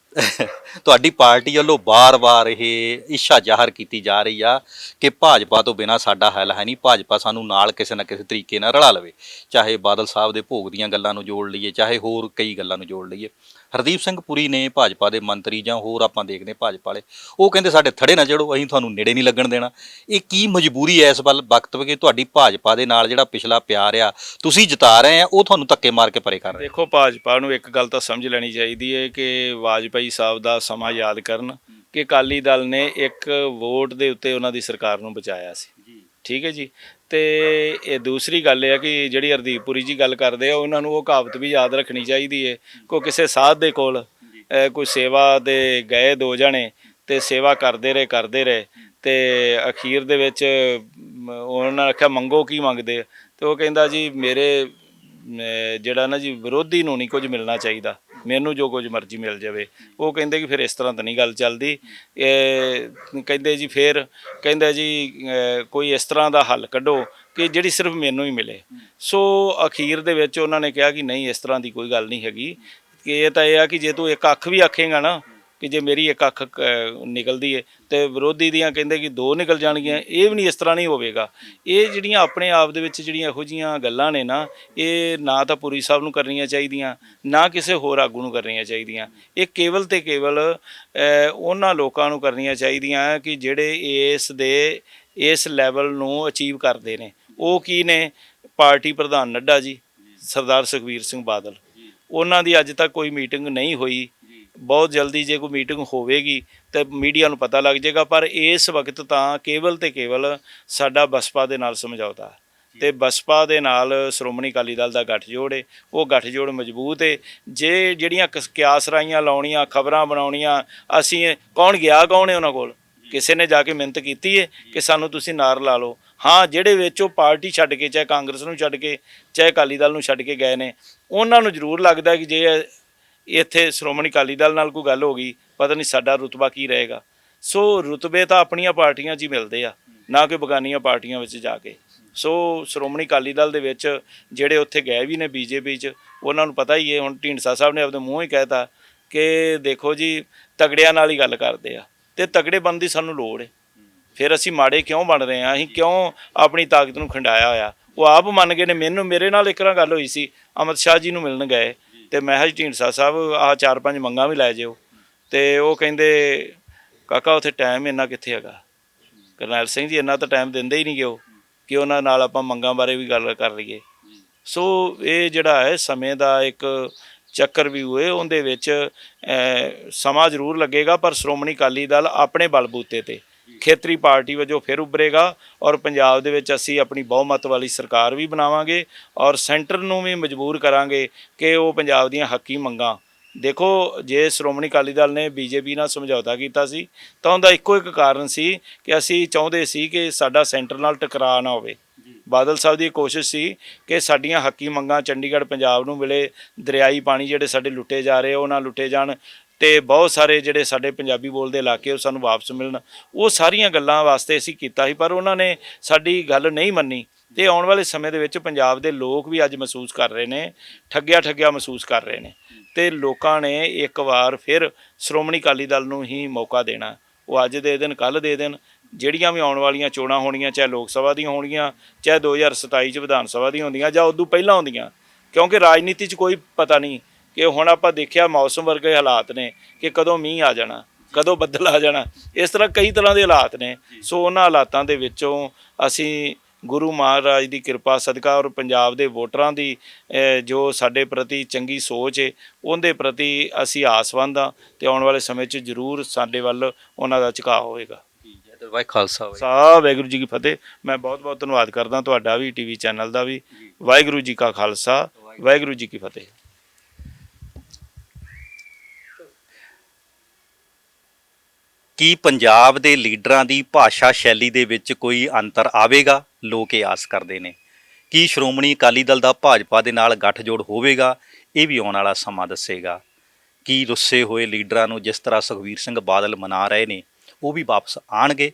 ਤੁਹਾਡੀ ਪਾਰਟੀ ਵੱਲੋਂ ਬਾਰ-ਬਾਰ ਇਹ ਇੱਛਾ ਜ਼ਾਹਰ ਕੀਤੀ ਜਾ ਰਹੀ ਆ ਕਿ ਭਾਜਪਾ ਤੋਂ ਬਿਨਾਂ ਸਾਡਾ ਹੱਲ ਹੈ ਨਹੀਂ, ਭਾਜਪਾ ਸਾਨੂੰ ਨਾਲ ਕਿਸੇ ਨਾ ਕਿਸੇ ਤਰੀਕੇ ਨਾਲ ਰਲਾ ਲਵੇ, ਚਾਹੇ ਬਾਦਲ ਸਾਹਿਬ ਦੇ ਭੋਗ ਦੀਆਂ ਗੱਲਾਂ ਨੂੰ ਜੋੜ ਲਈਏ, ਚਾਹੇ ਹੋਰ ਕਈ ਗੱਲਾਂ ਨੂੰ ਜੋੜ ਲਈਏ। ਹਰਦੀਪ ਸਿੰਘ ਪੁਰੀ ਨੇ ਭਾਜਪਾ ਦੇ ਮੰਤਰੀ ਜਾਂ ਹੋਰ ਆਪਾਂ ਦੇਖਦੇ ਭਾਜਪਾ ਵਾਲੇ, ਉਹ ਕਹਿੰਦੇ ਸਾਡੇ ਥੜੇ ਨਾ ਚੜੋ, ਅਸੀਂ ਤੁਹਾਨੂੰ ਨੇੜੇ ਨਹੀਂ ਲੱਗਣ ਦੇਣਾ। ਇਹ ਕੀ ਮਜਬੂਰੀ ਹੈ ਇਸ ਵੱਲ ਵਕਤ ਕਿ ਤੁਹਾਡੀ ਭਾਜਪਾ ਦੇ ਨਾਲ ਜਿਹੜਾ ਪਿਛਲਾ ਪਿਆਰ ਆ ਤੁਸੀਂ ਜਿਤਾ ਰਹੇ ਆ, ਉਹ ਤੁਹਾਨੂੰ ਧੱਕੇ ਮਾਰ ਕੇ ਪਰੇ ਕਰ ਰਹੇ? ਦੇਖੋ, ਭਾਜਪਾ ਨੂੰ ਇੱਕ ਗੱਲ ਤਾਂ ਸਮਝ ਲੈਣੀ ਚਾਹੀਦੀ ਹੈ ਕਿ ਵਾਜਪਾਈ ਸਾਹਿਬ ਦਾ ਸਮਾਂ ਯਾਦ ਕਰਨ ਕਿ ਅਕਾਲੀ ਦਲ ਨੇ ਇੱਕ ਵੋਟ ਦੇ ਉੱਤੇ ਉਹਨਾਂ ਦੀ ਸਰਕਾਰ ਨੂੰ ਬਚਾਇਆ ਸੀ। ਠੀਕ ਹੈ ਜੀ। ਤੇ ਇਹ ਦੂਸਰੀ ਗੱਲ ਇਹ ਹੈ ਕਿ ਜਿਹੜੀ ਹਰਦੀਪ ਪੁਰੀ ਜੀ ਗੱਲ ਕਰਦੇ ਆ, ਉਹਨਾਂ ਨੂੰ ਉਹ ਕਹਾਵਤ ਵੀ ਯਾਦ ਰੱਖਣੀ ਚਾਹੀਦੀ ਹੈ ਕਿ ਕਿਸੇ ਸਾਧ ਦੇ ਕੋਲ ਕੋਈ ਸੇਵਾ ਦੇ ਗਏ ਦੋ ਜਣੇ, ਤੇ ਸੇਵਾ ਕਰਦੇ ਰਹੇ ਤੇ ਅਖੀਰ ਦੇ ਵਿੱਚ ਉਹਨਾਂ ਨੇ ਆਖਿਆ ਮੰਗੋ ਕੀ ਮੰਗਦੇ, ਤੇ ਉਹ ਕਹਿੰਦਾ ਜੀ ਮੇਰੇ ਜਿਹੜਾ ਨਾ ਜੀ ਵਿਰੋਧੀ ਨੂੰ ਨਹੀਂ ਕੁਝ ਮਿਲਣਾ ਚਾਹੀਦਾ, ਮੈਨੂੰ ਜੋ ਕੁਝ ਮਰਜ਼ੀ ਮਿਲ ਜਾਵੇ। ਉਹ ਕਹਿੰਦੇ ਕਿ ਫਿਰ ਇਸ ਤਰ੍ਹਾਂ ਤਾਂ ਨਹੀਂ ਗੱਲ ਚੱਲਦੀ। ਕਹਿੰਦੇ ਜੀ ਫਿਰ ਕਹਿੰਦਾ ਜੀ ਕੋਈ ਇਸ ਤਰ੍ਹਾਂ ਦਾ ਹੱਲ ਕੱਢੋ ਕਿ ਜਿਹੜੀ ਸਿਰਫ ਮੈਨੂੰ ਹੀ ਮਿਲੇ। ਸੋ ਅਖੀਰ ਦੇ ਵਿੱਚ ਉਹਨਾਂ ਨੇ ਕਿਹਾ ਕਿ ਨਹੀਂ, ਇਸ ਤਰ੍ਹਾਂ ਦੀ ਕੋਈ ਗੱਲ ਨਹੀਂ ਹੈਗੀ, ਕਿ ਇਹ ਤਾਂ ਇਹ ਆ ਕਿ ਜੇ ਤੂੰ ਇੱਕ ਅੱਖ ਵੀ ਆਖੇਂਗਾ ਨਾ ਕਿ ਜੇ ਮੇਰੀ ਇੱਕ ਅੱਖ ਨਿਕਲਦੀ ਹੈ ਤੇ ਵਿਰੋਧੀ ਦੀਆਂ ਕਹਿੰਦੇ ਕਿ ਦੋ ਨਿਕਲ ਜਾਣਗੀਆਂ, ਇਹ ਵੀ ਨਹੀਂ, ਇਸ ਤਰ੍ਹਾਂ ਨਹੀਂ ਹੋਵੇਗਾ। ਇਹ ਜਿਹੜੀਆਂ ਆਪਣੇ ਆਪ ਦੇ ਵਿੱਚ ਜਿਹੜੀਆਂ ਇਹੋ ਜਿਹੀਆਂ ਗੱਲਾਂ ਨੇ ਨਾ, ਇਹ ਨਾ ਤਾਂ ਪੁਰੀ ਸਾਹਿਬ ਨੂੰ ਕਰਨੀਆਂ ਚਾਹੀਦੀਆਂ, ਨਾ ਕਿਸੇ ਹੋਰ ਆਗੂ ਨੂੰ ਕਰਨੀਆਂ ਚਾਹੀਦੀਆਂ। ਇਹ ਕੇਵਲ ਤੇ ਕੇਵਲ ਉਹਨਾਂ ਲੋਕਾਂ ਨੂੰ ਕਰਨੀਆਂ ਚਾਹੀਦੀਆਂ ਕਿ ਜਿਹੜੇ ਇਸ ਲੈਵਲ ਨੂੰ ਅਚੀਵ ਕਰਦੇ ਨੇ। ਉਹ ਕੀ ਨੇ? ਪਾਰਟੀ ਪ੍ਰਧਾਨ ਨੱਡਾ ਜੀ, ਸਰਦਾਰ ਸੁਖਬੀਰ ਸਿੰਘ ਬਾਦਲ, ਉਹਨਾਂ ਦੀ ਅੱਜ ਤੱਕ ਕੋਈ ਮੀਟਿੰਗ ਨਹੀਂ ਹੋਈ। ਬਹੁਤ ਜਲਦੀ ਜੇ ਕੋਈ ਮੀਟਿੰਗ ਹੋਵੇਗੀ ਤਾਂ ਮੀਡੀਆ ਨੂੰ ਪਤਾ ਲੱਗ ਜਾਏਗਾ, ਪਰ ਇਸ ਵਕਤ ਤਾਂ ਕੇਵਲ ਤੇ ਕੇਵਲ ਸਾਡਾ ਬਸਪਾ ਦੇ ਨਾਲ ਸਮਝੌਤਾ, ਤੇ ਬਸਪਾ ਦੇ ਨਾਲ ਸ਼੍ਰੋਮਣੀ ਅਕਾਲੀ ਦਲ ਦਾ ਗੱਠਜੋੜ ਹੈ। ਉਹ ਗੱਠਜੋੜ ਮਜ਼ਬੂਤ ਹੈ। ਜੇ ਜਿਹੜੀਆਂ ਕਿਆਸ ਰਾਈਆਂ ਲਾਉਣੀਆਂ, ਖਬਰਾਂ ਬਣਾਉਣੀਆਂ, ਅਸੀਂ ਕੌਣ ਗਿਆ, ਕੌਣ ਹੈ ਉਹਨਾਂ ਕੋਲ? ਕਿਸੇ ਨੇ ਜਾ ਕੇ ਮਿਹਨਤ ਕੀਤੀ ਹੈ ਕਿ ਸਾਨੂੰ ਤੁਸੀਂ ਨਾਰ ਲਾ ਲਓ? ਹਾਂ, ਜਿਹੜੇ ਵਿੱਚ ਉਹ ਪਾਰਟੀ ਛੱਡ ਕੇ, ਚਾਹੇ ਕਾਂਗਰਸ ਨੂੰ ਛੱਡ ਕੇ, ਚਾਹੇ ਅਕਾਲੀ ਦਲ ਨੂੰ ਛੱਡ ਕੇ ਗਏ ਨੇ, ਉਹਨਾਂ ਨੂੰ ਜ਼ਰੂਰ ਲੱਗਦਾ ਕਿ ਜੇ ਇੱਥੇ ਸ਼੍ਰੋਮਣੀ ਅਕਾਲੀ ਦਲ ਨਾਲ ਕੋਈ ਗੱਲ ਹੋ ਗਈ, ਪਤਾ ਨਹੀਂ ਸਾਡਾ ਰੁਤਬਾ ਕੀ ਰਹੇਗਾ। ਸੋ ਰੁਤਬੇ ਤਾਂ ਆਪਣੀਆਂ ਪਾਰਟੀਆਂ 'ਚ ਹੀ ਮਿਲਦੇ ਆ, ਨਾ ਕਿ ਬਗਾਨੀਆਂ ਪਾਰਟੀਆਂ ਵਿੱਚ ਜਾ ਕੇ। ਸੋ ਸ਼੍ਰੋਮਣੀ ਅਕਾਲੀ ਦਲ ਦੇ ਵਿੱਚ ਜਿਹੜੇ ਉੱਥੇ ਗਏ ਵੀ ਨੇ ਬੀਜੇਪੀ 'ਚ, ਉਹਨਾਂ ਨੂੰ ਪਤਾ ਹੀ ਹੈ। ਹੁਣ ਢੀਂਡਸਾ ਸਾਹਿਬ ਨੇ ਆਪਣੇ ਮੂੰਹ ਹੀ ਕਹਿਤਾ ਕਿ ਦੇਖੋ ਜੀ, ਤਗੜਿਆਂ ਨਾਲ ਹੀ ਗੱਲ ਕਰਦੇ ਆ, ਤੇ ਤਗੜੇ ਬਣਨ ਦੀ ਸਾਨੂੰ ਲੋੜ ਹੈ। ਫਿਰ ਅਸੀਂ ਮਾੜੇ ਕਿਉਂ ਬਣ ਰਹੇ ਹਾਂ? ਅਸੀਂ ਕਿਉਂ ਆਪਣੀ ਤਾਕਤ ਨੂੰ ਖੰਡਾਇਆ ਹੋਇਆ? ਉਹ ਆਪ ਮੰਨ ਗਏ ਨੇ। ਮੇਰੇ ਨਾਲ ਇੱਕ ਵਾਰ ਗੱਲ ਹੋਈ ਸੀ, ਅਮਿਤ ਸ਼ਾਹ ਜੀ ਨੂੰ ਮਿਲਣ ਗਏ, ਤੇ ਮੈਂ ਕਿਹਾ ਢੀਂਡਸਾ ਸਾਹਿਬ ਆਹ 4-5 ਮੰਗਾਂ ਵੀ ਲੈ ਜਿਓ। ਤੇ ਉਹ ਕਹਿੰਦੇ ਕਾਕਾ ਉੱਥੇ ਟਾਈਮ ਇੰਨਾ ਕਿੱਥੇ ਹੈਗਾ, ਕਰਨੈਲ ਸਿੰਘ ਜੀ ਇੰਨਾ ਤਾਂ ਟਾਈਮ ਦਿੰਦੇ ਹੀ ਨਹੀਂ ਗੇ ਉਹ, ਕਿ ਉਹਨਾਂ ਨਾਲ ਆਪਾਂ ਮੰਗਾਂ ਬਾਰੇ ਵੀ ਗੱਲ ਕਰ ਲਈਏ। ਸੋ ਇਹ ਜਿਹੜਾ ਹੈ ਸਮੇਂ ਦਾ ਇੱਕ ਚੱਕਰ ਵੀ ਹੋਏ, ਉਹਦੇ ਵਿੱਚ ਸਮਾਂ ਜ਼ਰੂਰ ਲੱਗੇਗਾ, ਪਰ ਸ਼੍ਰੋਮਣੀ ਅਕਾਲੀ ਦਲ ਆਪਣੇ ਬਲਬੂਤੇ 'ਤੇ ਖੇਤਰੀ ਪਾਰਟੀ ਵਜੋਂ ਫਿਰ ਉੱਭਰੇਗਾ, ਔਰ ਪੰਜਾਬ ਦੇ ਵਿੱਚ ਅਸੀਂ ਆਪਣੀ ਬਹੁਮਤ ਵਾਲੀ ਸਰਕਾਰ ਵੀ ਬਣਾਵਾਂਗੇ, ਔਰ ਸੈਂਟਰ ਨੂੰ ਵੀ ਮਜਬੂਰ ਕਰਾਂਗੇ ਕਿ ਉਹ ਪੰਜਾਬ ਦੀਆਂ ਹੱਕੀ ਮੰਗਾਂ। ਦੇਖੋ, ਜੇ ਸ਼੍ਰੋਮਣੀ ਅਕਾਲੀ ਦਲ ਨੇ ਬੀਜੇਪੀ ਨਾਲ ਸਮਝੌਤਾ ਕੀਤਾ ਸੀ ਤਾਂ ਉਹਦਾ ਇੱਕੋ ਇੱਕ ਕਾਰਨ ਸੀ ਕਿ ਅਸੀਂ ਚਾਹੁੰਦੇ ਸੀ ਕਿ ਸਾਡਾ ਸੈਂਟਰ ਨਾਲ ਟਕਰਾਅ ਨਾ ਹੋਵੇ। ਬਾਦਲ ਸਾਹਿਬ ਦੀ ਕੋਸ਼ਿਸ਼ ਸੀ ਕਿ ਸਾਡੀਆਂ ਹੱਕੀ ਮੰਗਾਂ ਚੰਡੀਗੜ੍ਹ ਪੰਜਾਬ ਨੂੰ ਮਿਲੇ, ਦਰਿਆਈ ਪਾਣੀ ਜਿਹੜੇ ਸਾਡੇ ਲੁੱਟੇ ਜਾ ਰਹੇ ਉਹ ਨਾ ਲੁੱਟੇ ਜਾਣ, ਤੇ ਬਹੁਤ ਸਾਰੇ ਜਿਹੜੇ ਸਾਡੇ ਪੰਜਾਬੀ ਬੋਲਦੇ ਇਲਾਕੇ ਉਹ ਸਾਨੂੰ ਵਾਪਸ ਮਿਲਣ। ਉਹ ਸਾਰੀਆਂ ਗੱਲਾਂ ਵਾਸਤੇ ਅਸੀਂ ਕੀਤਾ ਸੀ, ਪਰ ਉਹਨਾਂ ਨੇ ਸਾਡੀ ਗੱਲ ਨਹੀਂ ਮੰਨੀ। ਤੇ ਆਉਣ ਵਾਲੇ ਸਮੇਂ ਦੇ ਵਿੱਚ ਪੰਜਾਬ ਦੇ ਲੋਕ ਵੀ ਅੱਜ ਮਹਿਸੂਸ ਕਰ ਰਹੇ ਨੇ, ਠੱਗਿਆ ਮਹਿਸੂਸ ਕਰ ਰਹੇ ਨੇ, ਤੇ ਲੋਕਾਂ ਨੇ ਇੱਕ ਵਾਰ ਫਿਰ ਸ਼੍ਰੋਮਣੀ ਅਕਾਲੀ ਦਲ ਨੂੰ ਹੀ ਮੌਕਾ ਦੇਣਾ। ਉਹ ਅੱਜ ਦੇ ਦਿਨ, ਕੱਲ੍ਹ ਦੇ ਦਿਨ, ਜਿਹੜੀਆਂ ਵੀ ਆਉਣ ਵਾਲੀਆਂ ਚੋਣਾਂ ਹੋਣੀਆਂ, ਚਾਹੇ ਲੋਕ ਸਭਾ ਦੀਆਂ ਹੋਣਗੀਆਂ, ਚਾਹੇ 2027 'ਚ ਵਿਧਾਨ ਸਭਾ ਦੀਆਂ ਹੁੰਦੀਆਂ, ਜਾਂ ਉਦੋਂ ਪਹਿਲਾਂ ਹੁੰਦੀਆਂ, ਕਿਉਂਕਿ ਰਾਜਨੀਤੀ 'ਚ ਕੋਈ ਪਤਾ ਨਹੀਂ ਕਿ ਹੁਣ ਆਪਾਂ ਦੇਖਿਆ ਮੌਸਮ ਵਰਗੇ ਹਾਲਾਤ ਨੇ ਕਿ ਕਦੋਂ ਮੀਂਹ ਆ ਜਾਣਾ, ਕਦੋਂ ਬੱਦਲ ਆ ਜਾਣਾ, ਇਸ ਤਰ੍ਹਾਂ ਕਈ ਤਰ੍ਹਾਂ ਦੇ ਹਾਲਾਤ ਨੇ। ਸੋ ਉਹਨਾਂ ਹਾਲਾਤਾਂ ਦੇ ਵਿੱਚੋਂ ਅਸੀਂ ਗੁਰੂ ਮਹਾਰਾਜ ਦੀ ਕਿਰਪਾ ਸਦਕਾ ਔਰ ਪੰਜਾਬ ਦੇ ਵੋਟਰਾਂ ਦੀ ਜੋ ਸਾਡੇ ਪ੍ਰਤੀ ਚੰਗੀ ਸੋਚ ਹੈ, ਉਹਦੇ ਪ੍ਰਤੀ ਅਸੀਂ ਆਸਵੰਦ ਹਾਂ, ਅਤੇ ਆਉਣ ਵਾਲੇ ਸਮੇਂ 'ਚ ਜ਼ਰੂਰ ਸਾਡੇ ਵੱਲ ਉਹਨਾਂ ਦਾ ਝੁਕਾਅ ਹੋਵੇਗਾ। ਵਾਹਿਗੁਰੂ ਜੀ ਕੀ ਫਤਿਹ। ਮੈਂ ਬਹੁਤ ਬਹੁਤ ਧੰਨਵਾਦ ਕਰਦਾ ਤੁਹਾਡਾ ਵੀ, TV ਚੈਨਲ ਦਾ ਵੀ। ਵਾਹਿਗੁਰੂ ਜੀ ਕਾ ਖਾਲਸਾ, ਵਾਹਿਗੁਰੂ ਜੀ ਕੀ ਫਤਿਹ। ਕੀ ਪੰਜਾਬ ਦੇ ਲੀਡਰਾਂ ਦੀ ਭਾਸ਼ਾ ਸ਼ੈਲੀ ਦੇ ਵਿੱਚ ਕੋਈ ਅੰਤਰ ਆਵੇਗਾ? ਲੋਕ ਇਹ ਆਸ ਕਰਦੇ ਨੇ। ਕੀ ਸ਼੍ਰੋਮਣੀ ਅਕਾਲੀ ਦਲ ਦਾ ਭਾਜਪਾ ਦੇ ਨਾਲ ਗੱਠਜੋੜ ਹੋਵੇਗਾ? ਇਹ ਵੀ ਆਉਣ ਵਾਲਾ ਸਮਾਂ ਦੱਸੇਗਾ। ਕੀ ਰੁੱਸੇ ਹੋਏ ਲੀਡਰਾਂ ਨੂੰ ਜਿਸ ਤਰ੍ਹਾਂ ਸੁਖਬੀਰ ਸਿੰਘ ਬਾਦਲ ਮਨਾ ਰਹੇ ਨੇ ਉਹ ਵੀ ਵਾਪਸ ਆਉਣਗੇ,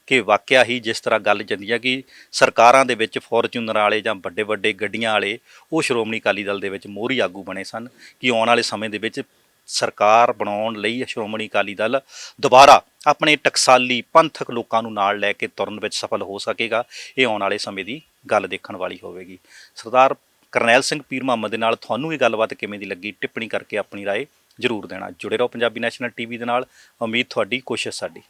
ਕਿ ਵਾਕਿਆ ਹੀ ਜਿਸ ਤਰ੍ਹਾਂ ਗੱਲ ਜਾਂਦੀ ਹੈ ਕਿ ਸਰਕਾਰਾਂ ਦੇ ਵਿੱਚ ਫੋਰਚੂਨਰ ਵਾਲੇ ਜਾਂ ਵੱਡੇ ਵੱਡੇ ਗੱਡੀਆਂ ਵਾਲੇ ਉਹ ਸ਼੍ਰੋਮਣੀ ਅਕਾਲੀ ਦਲ ਦੇ ਵਿੱਚ ਮੋਹਰੀ ਆਗੂ ਬਣੇ ਸਨ, ਕਿ ਆਉਣ ਵਾਲੇ ਸਮੇਂ ਦੇ ਵਿੱਚ ਸਰਕਾਰ ਬਣਾਉਣ ਲਈ ਸ਼੍ਰੋਮਣੀ ਅਕਾਲੀ ਦਲ ਦੁਬਾਰਾ ਆਪਣੇ ਟਕਸਾਲੀ ਪੰਥਕ ਲੋਕਾਂ ਨੂੰ ਨਾਲ ਲੈ ਕੇ ਤੁਰਨ ਵਿੱਚ ਸਫਲ ਹੋ ਸਕੇਗਾ। ਇਹ ਆਉਣ ਵਾਲੇ ਸਮੇਂ ਦੀ ਗੱਲ ਦੇਖਣ ਵਾਲੀ ਹੋਵੇਗੀ। ਸਰਦਾਰ ਕਰਨੈਲ ਸਿੰਘ ਪੀਰ ਮੁਹੰਮਦ ਦੇ ਨਾਲ ਤੁਹਾਨੂੰ ਇਹ ਗੱਲਬਾਤ ਕਿਵੇਂ ਦੀ ਲੱਗੀ, ਟਿੱਪਣੀ ਕਰਕੇ ਆਪਣੀ ਰਾਏ ਜ਼ਰੂਰ ਦੇਣਾ। ਜੁੜੇ ਰਹੋ ਪੰਜਾਬੀ ਨੈਸ਼ਨਲ ਟੀਵੀ ਦੇ ਨਾਲ। ਉਮੀਦ ਤੁਹਾਡੀ, ਕੋਸ਼ਿਸ਼ ਸਾਡੀ।